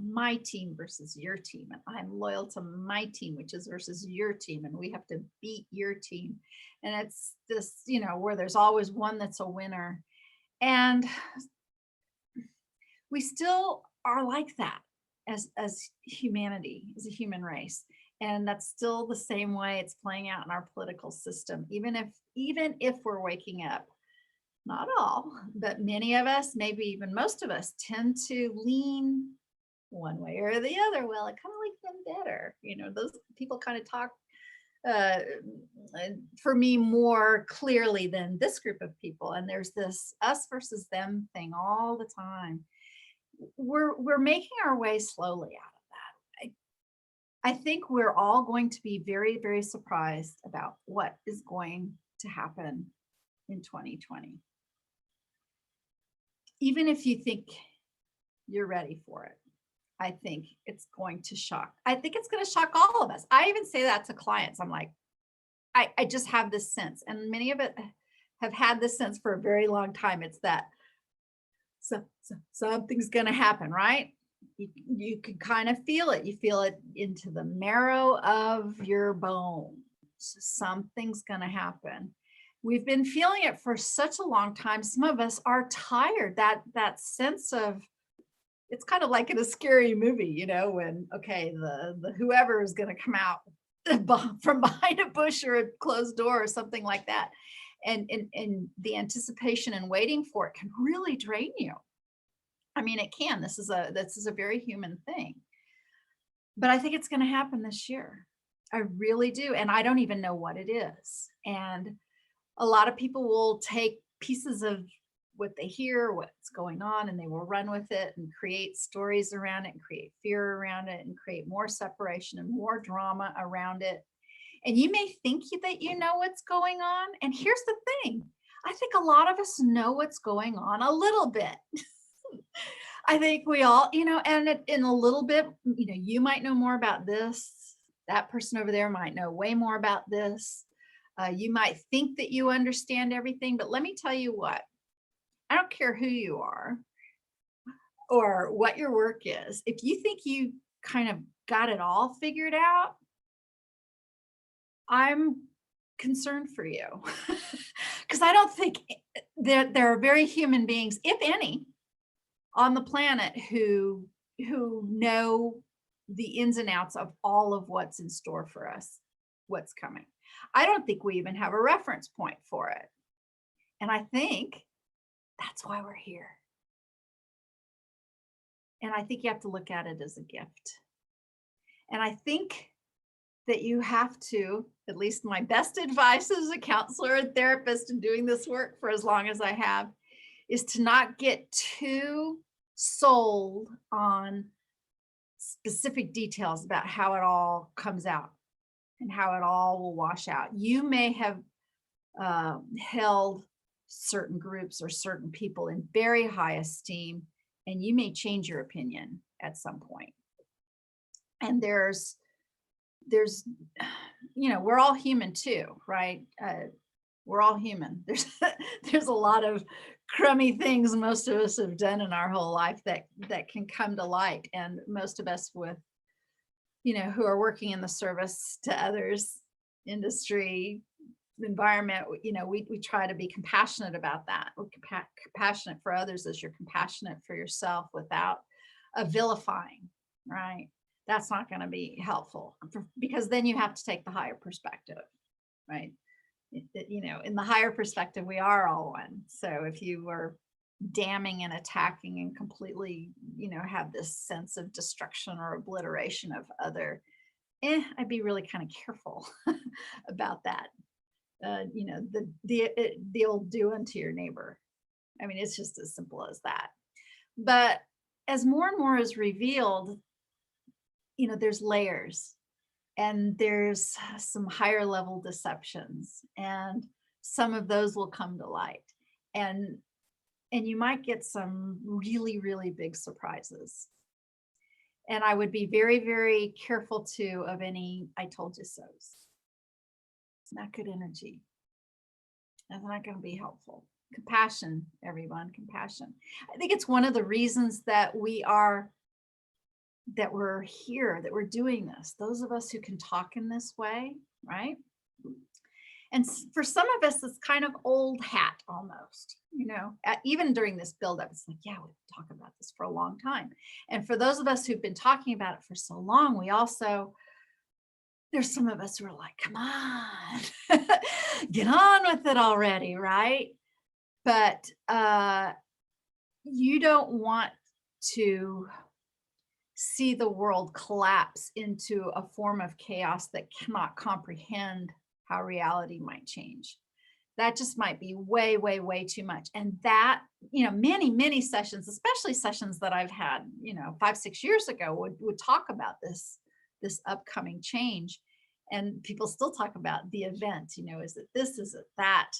my team versus your team. And I'm loyal to my team, which is versus your team. And we have to beat your team. And it's this, where there's always one that's a winner. And we still are like that as humanity, as a human race. And that's still the same way it's playing out in our political system, even if we're waking up. Not all, but many of us, maybe even most of us, tend to lean one way or the other. Well, I kind of like them better. Those people kind of talk for me more clearly than this group of people. And there's this us versus them thing all the time. We're making our way slowly out of that. I think we're all going to be very, very surprised about what is going to happen in 2020. Even if you think you're ready for it, I think it's going to shock. I think it's going to shock all of us. I even say that to clients. I'm like, I just have this sense, and many of it have had this sense for a very long time. It's that something's going to happen, right? You can kind of feel it. You feel it into the marrow of your bones. Something's going to happen. We've been feeling it for such a long time. Some of us are tired. That sense of, it's kind of like in a scary movie, you know, when, okay, the whoever is going to come out from behind a bush or a closed door or something like that. And the anticipation and waiting for it can really drain you. I mean, it can. This is a very human thing. But I think it's going to happen this year. I really do. And I don't even know what it is. And a lot of people will take pieces of what they hear, what's going on, and they will run with it and create stories around it and create fear around it and create more separation and more drama around it. And you may think that you know what's going on. And here's the thing. I think a lot of us know what's going on a little bit. I think we all, you know, and in a little bit, you know, you might know more about this. That person over there might know way more about this. You might think that you understand everything, but let me tell you what, I don't care who you are or what your work is. If you think you kind of got it all figured out, I'm concerned for you because I don't think there are very human beings, if any, on the planet who know the ins and outs of all of what's in store for us, what's coming. I don't think we even have a reference point for it. And I think that's why we're here. And I think you have to look at it as a gift. And I think that you have to, at least my best advice as a counselor and therapist and doing this work for as long as I have, is to not get too sold on specific details about how it all comes out and how it all will wash out. You may have held certain groups or certain people in very high esteem, and you may change your opinion at some point. And there's, you know, we're all human too, right? We're all human. There's a lot of crummy things most of us have done in our whole life that can come to light. And most of us with, you know, who are working in the service to others, industry, environment, you know, we try to be compassionate about that. We're compassionate for others as you're compassionate for yourself without vilifying, right? That's not going to be helpful because then you have to take the higher perspective, right? You know, in the higher perspective, we are all one. So if you were damning and attacking and completely, you know, have this sense of destruction or obliteration of other, I'd be really kind of careful about that. You know, the old do unto your neighbor. I mean, it's just as simple as that. But as more and more is revealed, you know, there's layers and there's some higher level deceptions, and some of those will come to light. And you might get some really, really big surprises. And I would be very, very careful too of any I told you so's. It's not good energy. That's not going to be helpful. Compassion, everyone, compassion. I think it's one of the reasons that we're here, that we're doing this. Those of us who can talk in this way, right? And for some of us, it's kind of old hat almost, you know, even during this buildup, it's like, yeah, we've talked about this for a long time. And for those of us who've been talking about it for so long, there's some of us who are like, come on, get on with it already, right? But you don't want to see the world collapse into a form of chaos that cannot comprehend how reality might change. That just might be way, way, way too much. And that, you know, many, many sessions, especially sessions that I've had, you know, 5-6 years ago would talk about this this upcoming change. And people still talk about the event, is it this, is it that?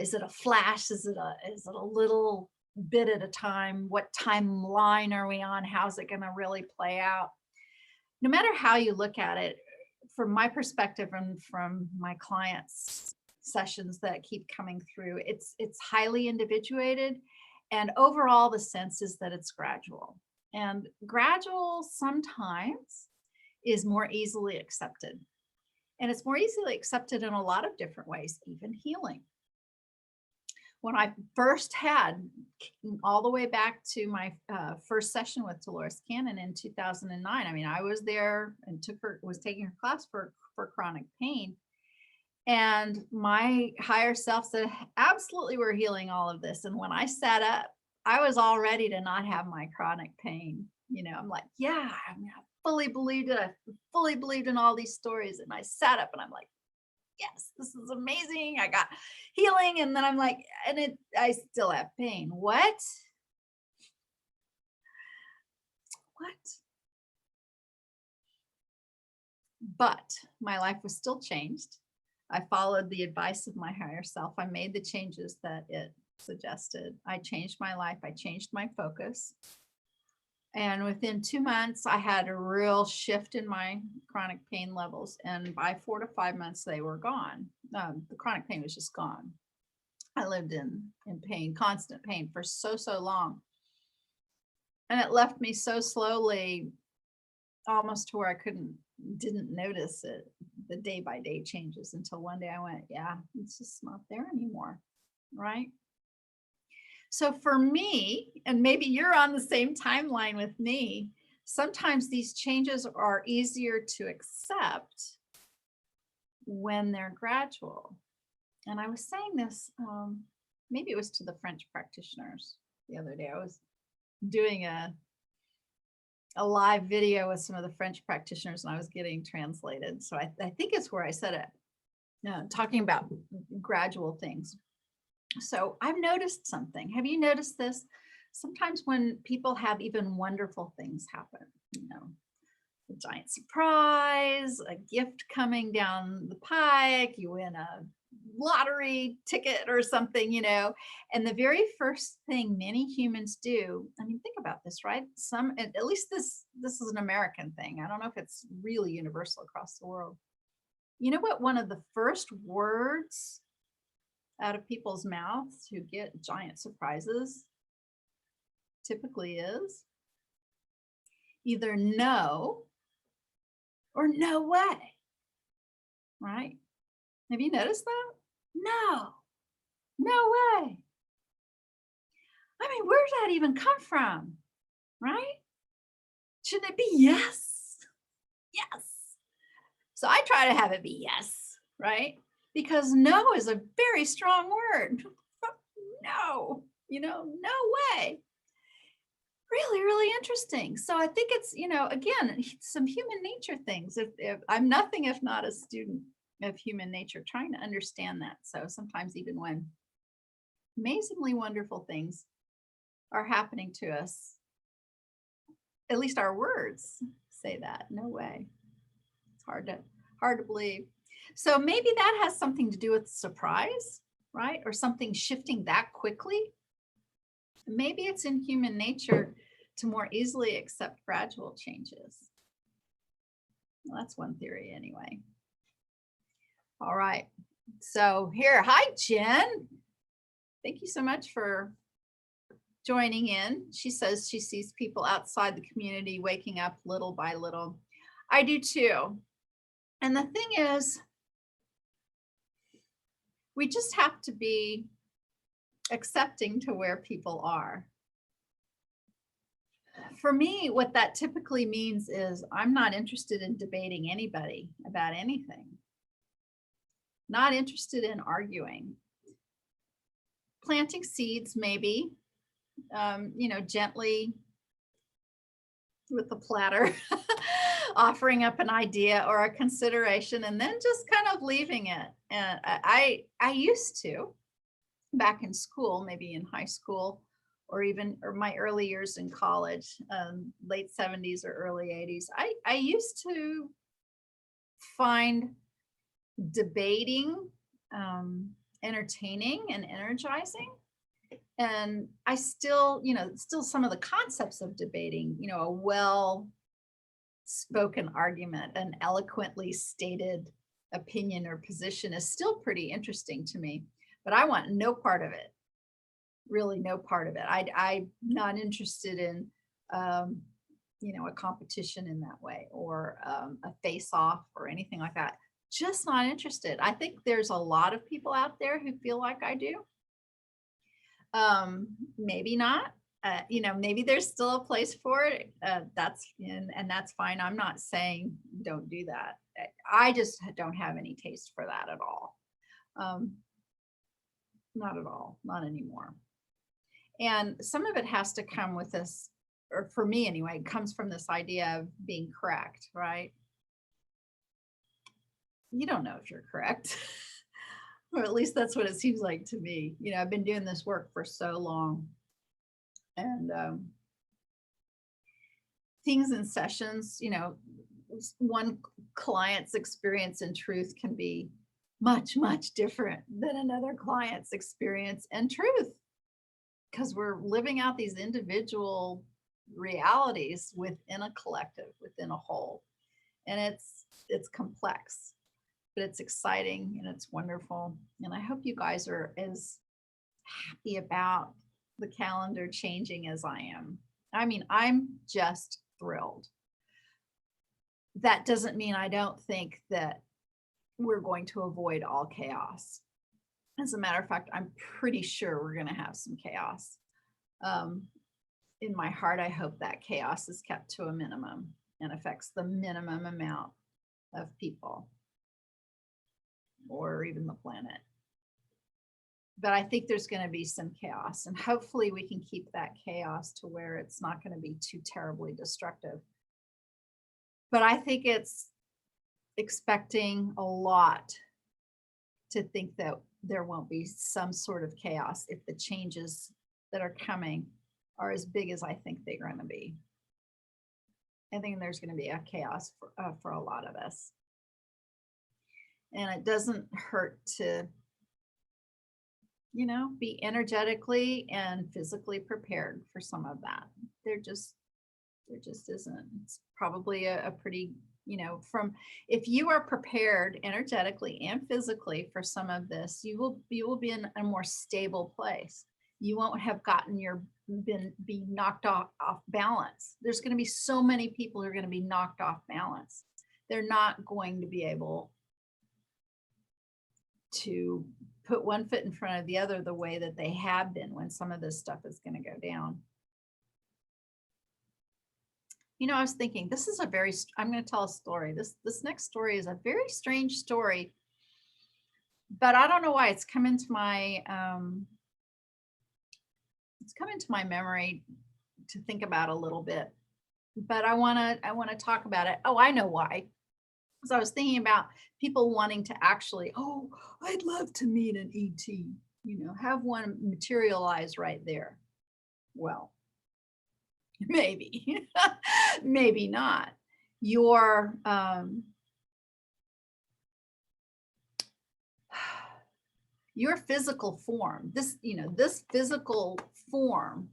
Is it a flash? Is it a little bit at a time? What timeline are we on? How's it going to really play out? No matter how you look at it, from my perspective and from my clients' sessions that keep coming through, it's highly individuated. And overall, the sense is that it's gradual. And gradual sometimes is more easily accepted. And it's more easily accepted in a lot of different ways, even healing. When I first had, all the way back to my first session with Dolores Cannon in 2009, I mean, I was there and was taking her class for chronic pain. And my higher self said, absolutely, we're healing all of this. And when I sat up, I was all ready to not have my chronic pain. I'm like, yeah, I fully believed it. I fully believed in all these stories. And I sat up and I'm like, yes, this is amazing. I got healing. And then I'm like, I still have pain. What? But my life was still changed. I followed the advice of my higher self. I made the changes that it suggested. I changed my life. I changed my focus. And within 2 months, I had a real shift in my chronic pain levels. And by 4 to 5 months, they were gone. The chronic pain was just gone. I lived in pain, constant pain for so long. And it left me so slowly, almost to where I didn't notice it, the day by day changes, until one day I went, yeah, it's just not there anymore. Right? So for me, and maybe you're on the same timeline with me, sometimes these changes are easier to accept when they're gradual. And I was saying this, maybe it was to the French practitioners the other day. I was doing a live video with some of the French practitioners and I was getting translated. So I think it's where I said it, talking about gradual things. So I've noticed something. Have you noticed this? Sometimes when people have even wonderful things happen, a giant surprise, a gift coming down the pike, you win a lottery ticket or something, and the very first thing many humans do, I mean, think about this, right? At least this is an American thing. I don't know if it's really universal across the world. You know what one of the first words out of people's mouths who get giant surprises typically is? Either no or no way, right? Have you noticed that? No way. I mean, where did that even come from, right? Shouldn't it be yes? Yes. So I try to have it be yes, right? Because no is a very strong word. No, no way. Really, really interesting. So I think it's, again, some human nature things. If I'm nothing if not a student of human nature, trying to understand that. So sometimes even when amazingly wonderful things are happening to us, at least our words say that. No way. It's hard to believe. So maybe that has something to do with surprise, right? Or something shifting that quickly. Maybe it's in human nature to more easily accept gradual changes. Well, that's one theory anyway. All right. So here, hi, Jen. Thank you so much for joining in. She says she sees people outside the community waking up little by little. I do too. And the thing is, we just have to be accepting to where people are. For me, what that typically means is I'm not interested in debating anybody about anything. Not interested in arguing. Planting seeds, maybe, gently with the platter, offering up an idea or a consideration, and then just kind of leaving it. And I used to, back in school, maybe in high school, or even or my early years in college, late 70s or early 80s, I used to find debating entertaining and energizing. And I still, still some of the concepts of debating, a well spoken argument, an eloquently stated opinion or position is still pretty interesting to me, but I want no part of it, really no part of it. I'm not interested in, a competition in that way, or a face off or anything like that. Just not interested. I think there's a lot of people out there who feel like I do. Maybe not. Maybe there's still a place for it. And that's fine. I'm not saying don't do that. I just don't have any taste for that at all. Not at all, not anymore. And some of it has to come with this, or for me anyway, it comes from this idea of being correct, right? You don't know if you're correct. Or at least that's what it seems like to me. I've been doing this work for so long. And things in sessions, one client's experience in truth can be much, much different than another client's experience in truth, because we're living out these individual realities within a collective, within a whole. And it's complex, but it's exciting and it's wonderful. And I hope you guys are as happy about the calendar changing as I am. I mean, I'm just thrilled. That doesn't mean I don't think that we're going to avoid all chaos. As a matter of fact, I'm pretty sure we're going to have some chaos. In my heart, I hope that chaos is kept to a minimum and affects the minimum amount of people, or even the planet. But I think there's going to be some chaos, and hopefully we can keep that chaos to where it's not going to be too terribly destructive. But I think it's expecting a lot to think that there won't be some sort of chaos if the changes that are coming are as big as I think they're going to be. I think there's going to be a chaos for a lot of us. And it doesn't hurt to, be energetically and physically prepared for some of that. There just isn't. It's probably a pretty, if you are prepared energetically and physically for some of this, you will be in a more stable place. You won't have gotten be knocked off balance. There's going to be so many people who are going to be knocked off balance. They're not going to be able to put one foot in front of the other the way that they have been when some of this stuff is going to go down. I was thinking, I'm going to tell a story. This next story is a very strange story, but I don't know why it's come into my memory to think about a little bit, but I want to talk about it. Oh, I know why. Because I was thinking about people wanting to actually, I'd love to meet an ET, have one materialize right there. Well, maybe, maybe not. Your physical form, this physical form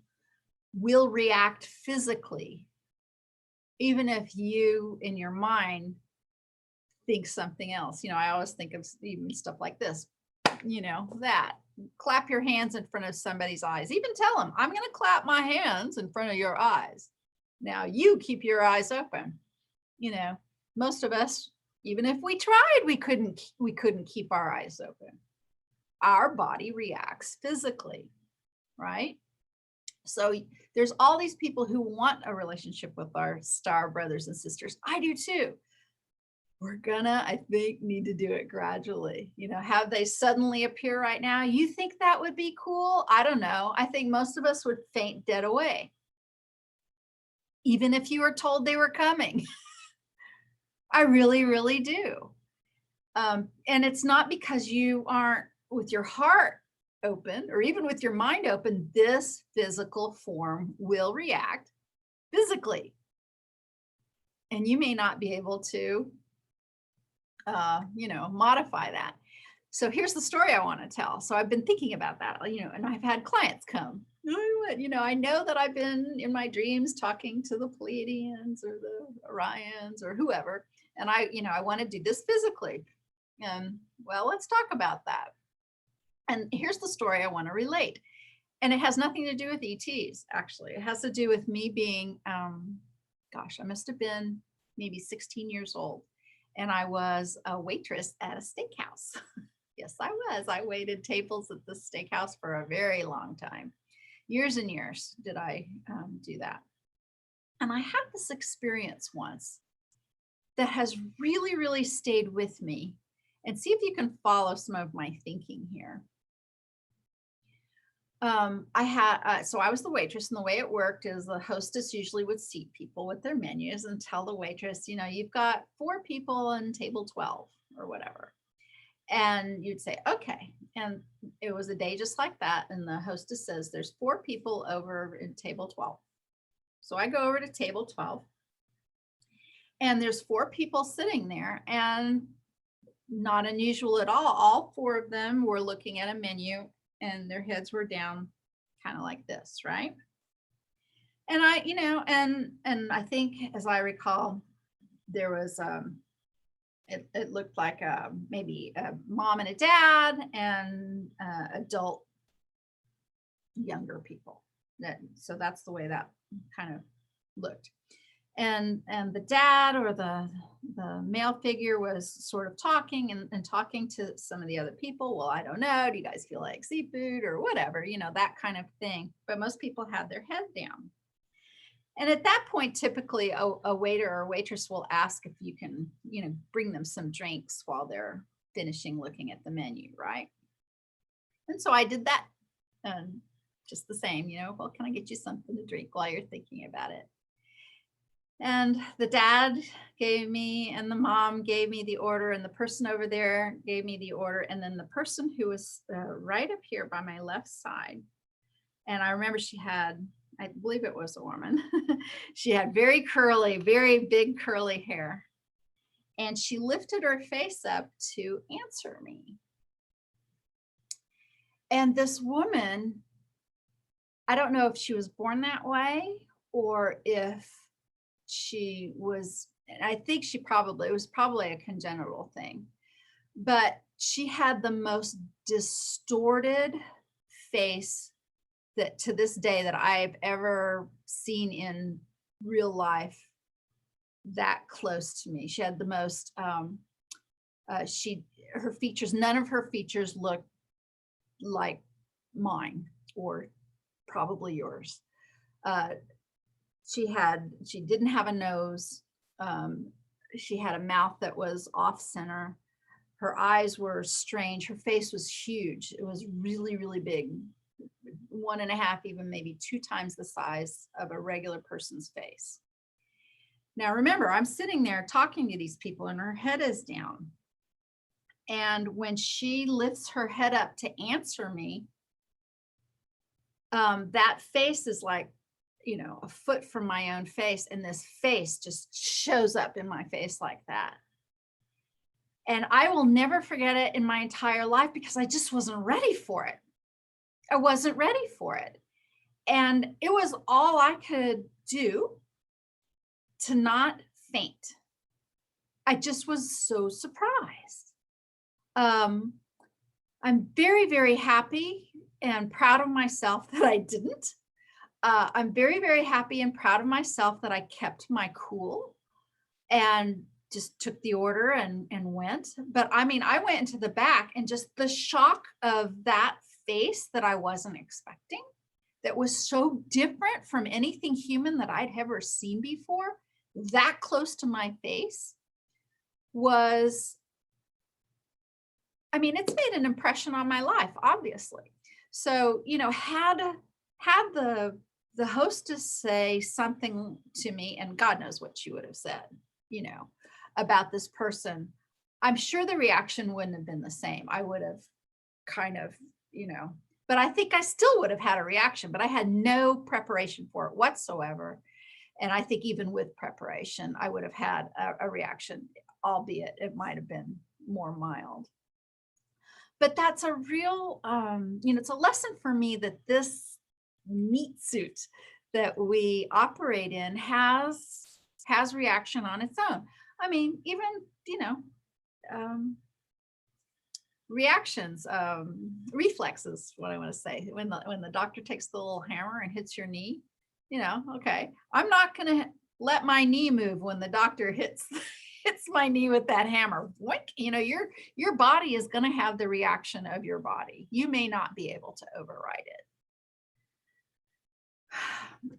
will react physically, even if you in your mind think something else. I always think of even stuff like this, that clap your hands in front of somebody's eyes, even tell them, I'm going to clap my hands in front of your eyes. Now you keep your eyes open. Most of us, even if we tried, we couldn't keep our eyes open. Our body reacts physically, right? So there's all these people who want a relationship with our star brothers and sisters. I do too. We're gonna, I think, need to do it gradually. Have they suddenly appear right now? You think that would be cool? I don't know. I think most of us would faint dead away, even if you were told they were coming. I really, really do. And it's not because you aren't with your heart open, or even with your mind open, this physical form will react physically. And you may not be able to, modify that. So here's the story I want to tell. So I've been thinking about that, and I've had clients come. I know that I've been in my dreams talking to the Pleiadians or the Orions or whoever, and I want to do this physically. And well, let's talk about that. And here's the story I want to relate. And it has nothing to do with ETs, actually. It has to do with me being, I must have been maybe 16 years old. And I was a waitress at a steakhouse. Yes, I was. I waited tables at the steakhouse for a very long time. Years and years did I do that. And I had this experience once that has really, really stayed with me. And see if you can follow some of my thinking here. So I was the waitress, and the way it worked is the hostess usually would seat people with their menus and tell the waitress, you've got 4 people on table 12 or whatever. And you'd say, okay. And it was a day just like that. And the hostess says, there's 4 people over in table 12. So I go over to table 12, and there's 4 people sitting there, and not unusual at all. All 4 of them were looking at a menu, and their heads were down kind of like this, right? And and I think, as I recall, there was, it looked like maybe a mom and a dad and adult younger people. So that's the way that kind of looked. And the dad, or the male figure, was sort of talking and talking to some of the other people. Well, I don't know. Do you guys feel like seafood or whatever, that kind of thing. But most people had their head down. And at that point, typically a waiter or waitress will ask if you can, bring them some drinks while they're finishing looking at the menu, right? And so I did that, just the same, well, can I get you something to drink while you're thinking about it? And the dad gave me, and the mom gave me the order, and the person over there gave me the order. And then the person who was right up here by my left side, and I remember she had, I believe it was a woman, she had very big curly hair. And she lifted her face up to answer me. And this woman, I don't know if she was born that way or if she was, I think it was probably a congenital thing, but she had the most distorted face that to this day that I've ever seen in real life that close to me. She had the most, her features, none of her features looked like mine or probably yours. She didn't have a nose. She had a mouth that was off center. Her eyes were strange. Her face was huge. It was really, really big. 1.5, even maybe 2 times the size of a regular person's face. Now, remember, I'm sitting there talking to these people, and her head is down. And when she lifts her head up to answer me, that face is like, a foot from my own face, and this face just shows up in my face like that. And I will never forget it in my entire life, because I just wasn't ready for it. I wasn't ready for it. And it was all I could do to not faint. I just was so surprised. I'm very, very happy and proud of myself that I didn't. I'm very, very happy and proud of myself that I kept my cool and just took the order and went. But I mean, I went into the back, and just the shock of that face that I wasn't expecting, that was so different from anything human that I'd ever seen before, that close to my face, was, I mean, it's made an impression on my life, obviously. So, had the hostess say something to me, and God knows what she would have said, about this person, I'm sure the reaction wouldn't have been the same. I would have kind of, but I think I still would have had a reaction, but I had no preparation for it whatsoever. And I think even with preparation, I would have had a reaction, albeit it might have been more mild. But that's a real, it's a lesson for me that this meat suit that we operate in has reaction on its own. I mean, even, reactions, reflexes, what I want to say. When the doctor takes the little hammer and hits your knee, okay, I'm not going to let my knee move when the doctor hits my knee with that hammer. What, your body is going to have the reaction of your body. You may not be able to override it.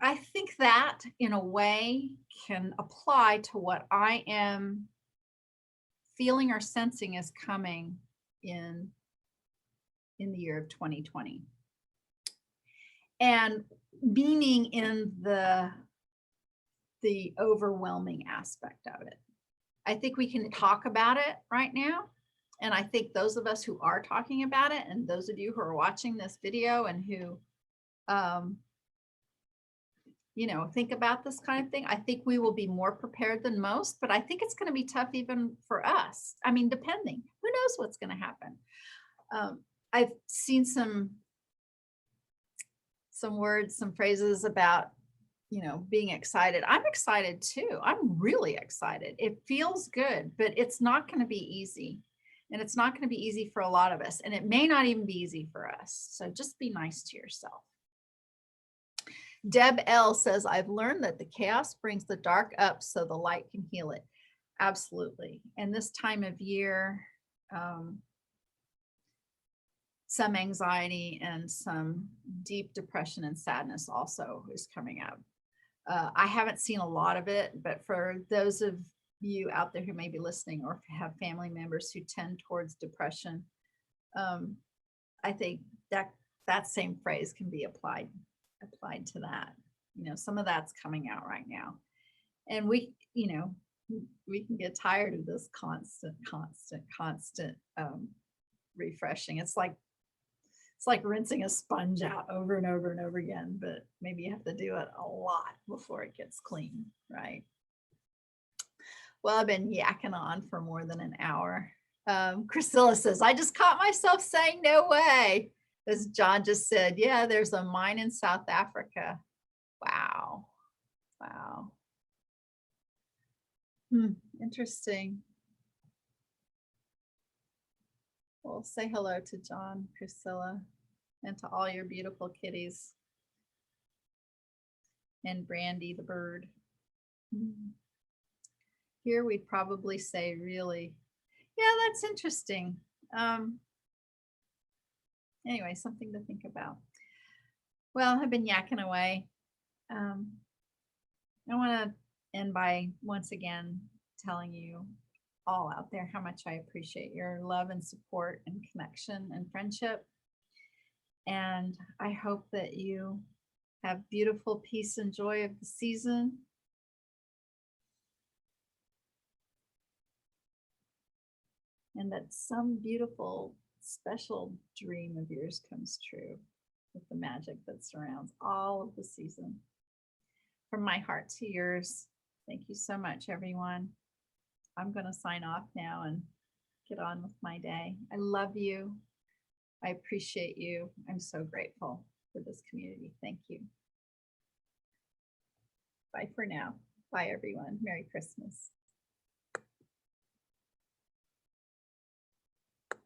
I think that in a way can apply to what I am feeling or sensing is coming in the year of 2020. And meaning in the overwhelming aspect of it. I think we can talk about it right now. And I think those of us who are talking about it, and those of you who are watching this video and who, think about this kind of thing, I think we will be more prepared than most, but I think it's going to be tough even for us. I mean, depending, who knows what's going to happen. I've seen some words, some phrases about, being excited. I'm excited too. I'm really excited. It feels good, but it's not going to be easy. And it's not going to be easy for a lot of us. And it may not even be easy for us. So just be nice to yourself. Deb L says, I've learned that the chaos brings the dark up so the light can heal it. Absolutely. And this time of year, some anxiety and some deep depression and sadness also is coming up. I haven't seen a lot of it, but for those of you out there who may be listening or have family members who tend towards depression, I think that same phrase can be applied to that. Some of that's coming out right now. And we can get tired of this constant refreshing. It's like rinsing a sponge out over and over and over again, but maybe you have to do it a lot before it gets clean, right? Well, I've been yakking on for more than an hour. Priscilla says, I just caught myself saying no way. As John just said, yeah, there's a mine in South Africa. Wow. Interesting. Well, say hello to John, Priscilla, and to all your beautiful kitties. And Brandy the bird. Here we'd probably say really, yeah, that's interesting. Anyway, something to think about. Well, I've been yakking away. I want to end by once again telling you all out there how much I appreciate your love and support and connection and friendship. And I hope that you have beautiful peace and joy of the season. And that some beautiful, special dream of yours comes true with the magic that surrounds all of the season. From my heart to yours, thank you so much, everyone. I'm going to sign off now and get on with my day. I love you. I appreciate you. I'm so grateful for this community. Thank you. Bye for now. Bye, everyone. Merry Christmas.